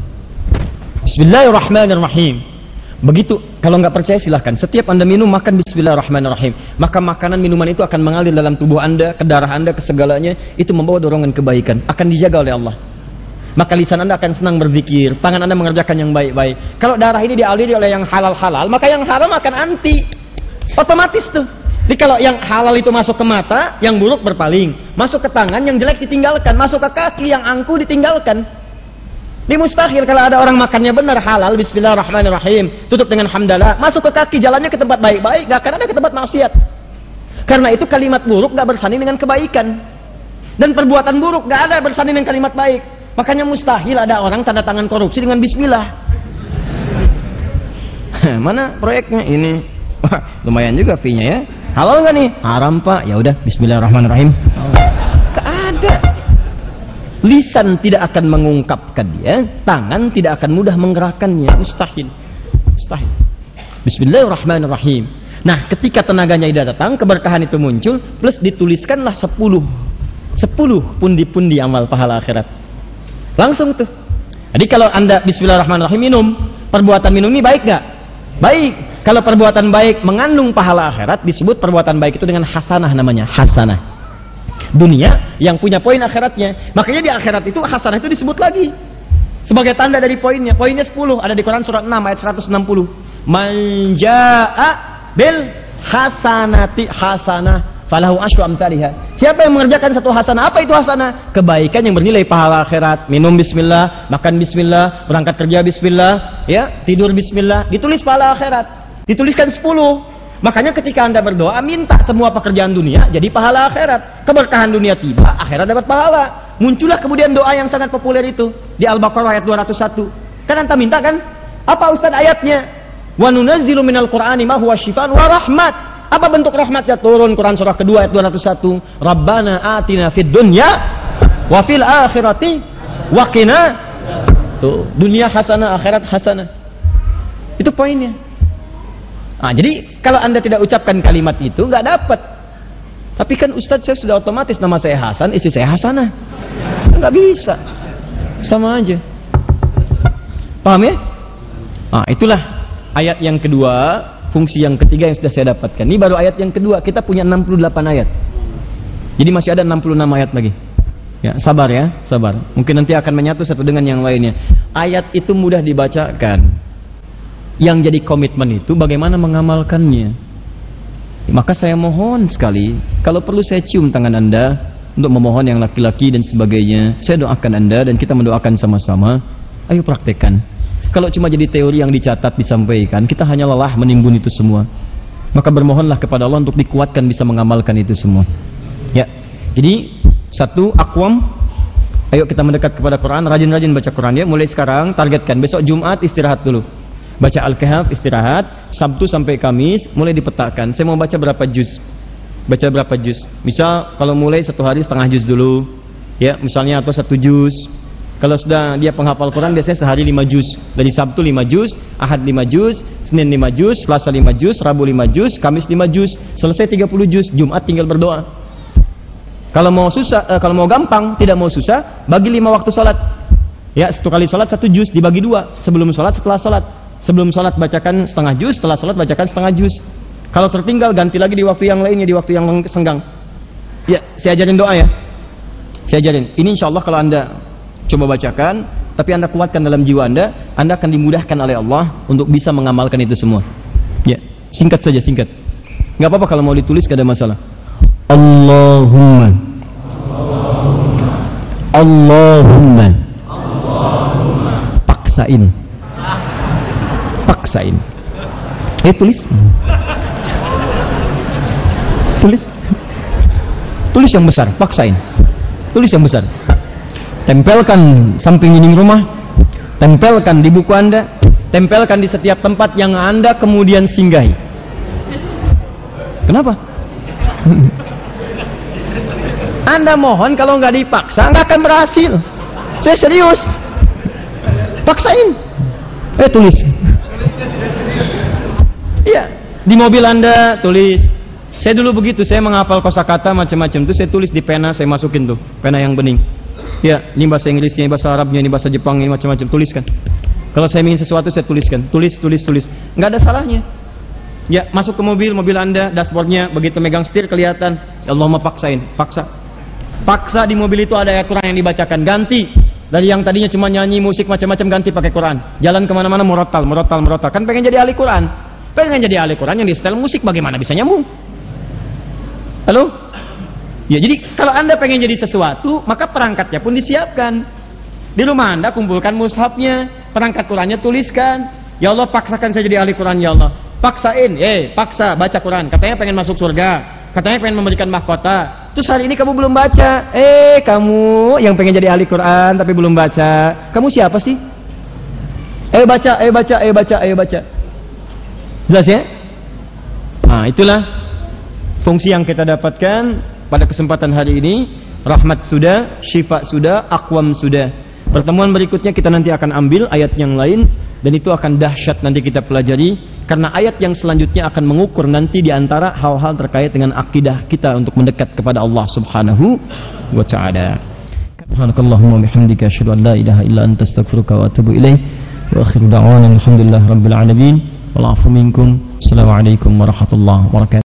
Bismillahirrahmanirrahim. Begitu, kalau nggak percaya silahkan. Setiap Anda minum, makan Bismillahirrahmanirrahim. Maka makanan minuman itu akan mengalir dalam tubuh Anda, ke darah Anda, ke segalanya. Itu membawa dorongan kebaikan. Akan dijaga oleh Allah. Maka lisan Anda akan senang berzikir. Tangan Anda mengerjakan yang baik-baik. Kalau darah ini dialiri oleh yang halal-halal, maka yang haram akan anti. Otomatis tuh. Jadi kalau yang halal itu masuk ke mata, yang buruk berpaling. Masuk ke tangan, yang jelek ditinggalkan. Masuk ke kaki, yang angkuh ditinggalkan. Ini mustahil kalau ada orang makannya benar halal, Bismillahirrahmanirrahim, tutup dengan hamdalah, masuk ke kaki, jalannya ke tempat baik-baik, gak akan ada ke tempat maksiat. Karena itu kalimat buruk gak bersanding dengan kebaikan, dan perbuatan buruk gak ada bersanding dengan kalimat baik. Makanya mustahil ada orang tanda tangan korupsi dengan Bismillah. Mana proyeknya ini? Wah, lumayan juga fee-nya ya. Halal nggak nih? Haram pak. Ya udah, Bismillahirrahmanirrahim. Gak ada. Lisan tidak akan mengungkapkannya, tangan tidak akan mudah menggerakkannya, mustahil. Bismillahirrahmanirrahim. Nah, ketika tenaganya tidak datang, keberkahan itu muncul, plus dituliskanlah 10 pundi-pundi amal pahala akhirat. Langsung tuh. Jadi kalau Anda Bismillahirrahmanirrahim minum, perbuatan minum ini baik gak? Baik. Kalau perbuatan baik mengandung pahala akhirat, disebut perbuatan baik itu dengan hasanah namanya, hasanah. Dunia yang punya poin akhiratnya, makanya di akhirat itu hasanah itu disebut lagi sebagai tanda dari poinnya. Poinnya 10, ada di Quran surat 6 ayat 160. Man jaa'a bil hasanati hasanah falahu asyru amsalihha. Siapa yang mengerjakan satu hasanah? Apa itu hasanah? Kebaikan yang bernilai pahala akhirat. Minum bismillah, makan bismillah, berangkat kerja bismillah, ya, tidur bismillah, ditulis pahala akhirat. Dituliskan 10. Makanya ketika Anda berdoa, minta semua pekerjaan dunia jadi pahala akhirat. Keberkahan dunia tiba, akhirat dapat pahala. Muncullah kemudian doa yang sangat populer itu di Al-Baqarah ayat 201. Kan Anda minta kan? Apa Ustaz ayatnya? Wa nunazzilu minal Qur'ani ma huwa syifaan wa rahmat. Apa bentuk rahmatnya? Turun Quran surah kedua ayat 201. Rabbana atina fid dunya wa fil akhirati wa qina. Tuh, dunia hasanah, akhirat hasanah. Itu poinnya. Nah, jadi kalau Anda tidak ucapkan kalimat itu nggak dapat. Tapi kan Ustadz saya sudah otomatis nama saya Hasan, istri saya Hasanah. Nggak bisa. Sama aja. Paham ya? Nah, itulah ayat yang kedua, fungsi yang ketiga yang sudah saya dapatkan. Ini baru ayat yang kedua, kita punya 68 ayat. Jadi masih ada 66 ayat lagi. Ya, sabar ya, sabar. Mungkin nanti akan menyatu satu dengan yang lainnya. Ayat itu mudah dibacakan. Yang jadi komitmen itu bagaimana mengamalkannya. Maka saya mohon sekali, kalau perlu saya cium tangan Anda untuk memohon yang laki-laki dan sebagainya. Saya doakan Anda dan kita mendoakan sama-sama. Ayo praktekkan. Kalau cuma jadi teori yang dicatat disampaikan, kita hanya lelah menimbun itu semua. maka bermohonlah kepada Allah untuk dikuatkan bisa mengamalkan itu semua. Ya. Jadi satu, aqwam, ayo kita mendekat kepada Quran, rajin-rajin baca Quran ya. Mulai sekarang targetkan besok Jumat istirahat dulu. Baca Al-Kahf istirahat, Sabtu sampai Kamis mulai dipetakan. Saya mau baca berapa juz? Baca berapa juz? Misal kalau mulai satu hari setengah juz dulu. Ya, misalnya atau 1 juz. Kalau sudah dia penghafal Quran biasanya sehari 5 juz. Dari Sabtu 5 juz, Ahad 5 juz, Senin 5 juz, Selasa 5 juz, Rabu 5 juz, Kamis 5 juz. Selesai 30 juz, Jumat tinggal berdoa. Kalau mau susah, kalau mau gampang, tidak mau susah, bagi 5 waktu salat. Ya, 1 kali salat 1 juz dibagi 2. Sebelum salat, setelah salat. Sebelum salat bacakan setengah juz, setelah salat bacakan setengah juz. Kalau tertinggal ganti lagi di waktu yang lainnya, di waktu yang senggang. Ya, saya ajarin doa ya. Saya ajarin. Ini insya Allah kalau Anda coba bacakan, tapi Anda kuatkan dalam jiwa Anda akan dimudahkan oleh Allah untuk bisa mengamalkan itu semua. Ya, singkat saja, singkat. Nggak apa-apa kalau mau ditulis, gak ada masalah. Allahumma Allahumma paksain. Tulis. Tulis yang besar, paksain. Tulis yang besar. Tempelkan samping dinding rumah, tempelkan di buku Anda, tempelkan di setiap tempat yang Anda kemudian singgahi. Kenapa? Anda mohon kalau nggak dipaksa nggak akan berhasil. Saya serius. Paksain. Tulis. Iya, di mobil Anda tulis. Saya dulu begitu, saya menghafal kosakata macam-macam itu saya tulis di pena, saya masukin tuh, pena yang bening. Ya, ini bahasa Inggrisnya, ini bahasa Arabnya, ini bahasa Jepang, ini macam-macam, tuliskan. Kalau saya ingin sesuatu saya tuliskan, tulis. Nggak ada salahnya. Ya, masuk ke mobil Anda, dashboardnya begitu megang setir kelihatan. Ya Allah mau paksain, paksa di mobil itu ada ayat Quran yang dibacakan, ganti. Dari yang tadinya cuma nyanyi musik macam-macam ganti pakai Quran. Jalan kemana-mana murotal. Kan pengen jadi ahli Quran. Pengen jadi ahli Quran yang di setel musik, bagaimana bisa nyambung? Halo? Ya, jadi kalau Anda pengen jadi sesuatu, maka perangkatnya pun disiapkan. Di rumah Anda kumpulkan mushafnya, perangkat Qurannya tuliskan. Ya Allah, paksakan saya jadi ahli Quran ya Allah. Paksain, paksa baca Quran. Katanya pengen masuk surga, katanya pengen memberikan mahkota. Terus hari ini kamu belum baca. Kamu yang pengen jadi ahli Quran tapi belum baca. Kamu siapa sih? Baca. Jelas ya? Nah, itulah fungsi yang kita dapatkan pada kesempatan hari ini. Rahmat sudah, syifa sudah, aqwam sudah. Pertemuan berikutnya kita nanti akan ambil ayat yang lain, dan itu akan dahsyat nanti kita pelajari, karena ayat yang selanjutnya akan mengukur nanti diantara hal-hal terkait dengan akidah kita untuk mendekat kepada Allah Subhanahu wa ta'ala. Subhanakallahumma bihamdika asyhadu an la ilaha illa anta astaghfiruka wa atubu ilaik. Wa akhiru da'wana alhamdulillahi rabbil alamin. Wal 'afu minkum. Assalamualaikum warahmatullahi wabarakatuh.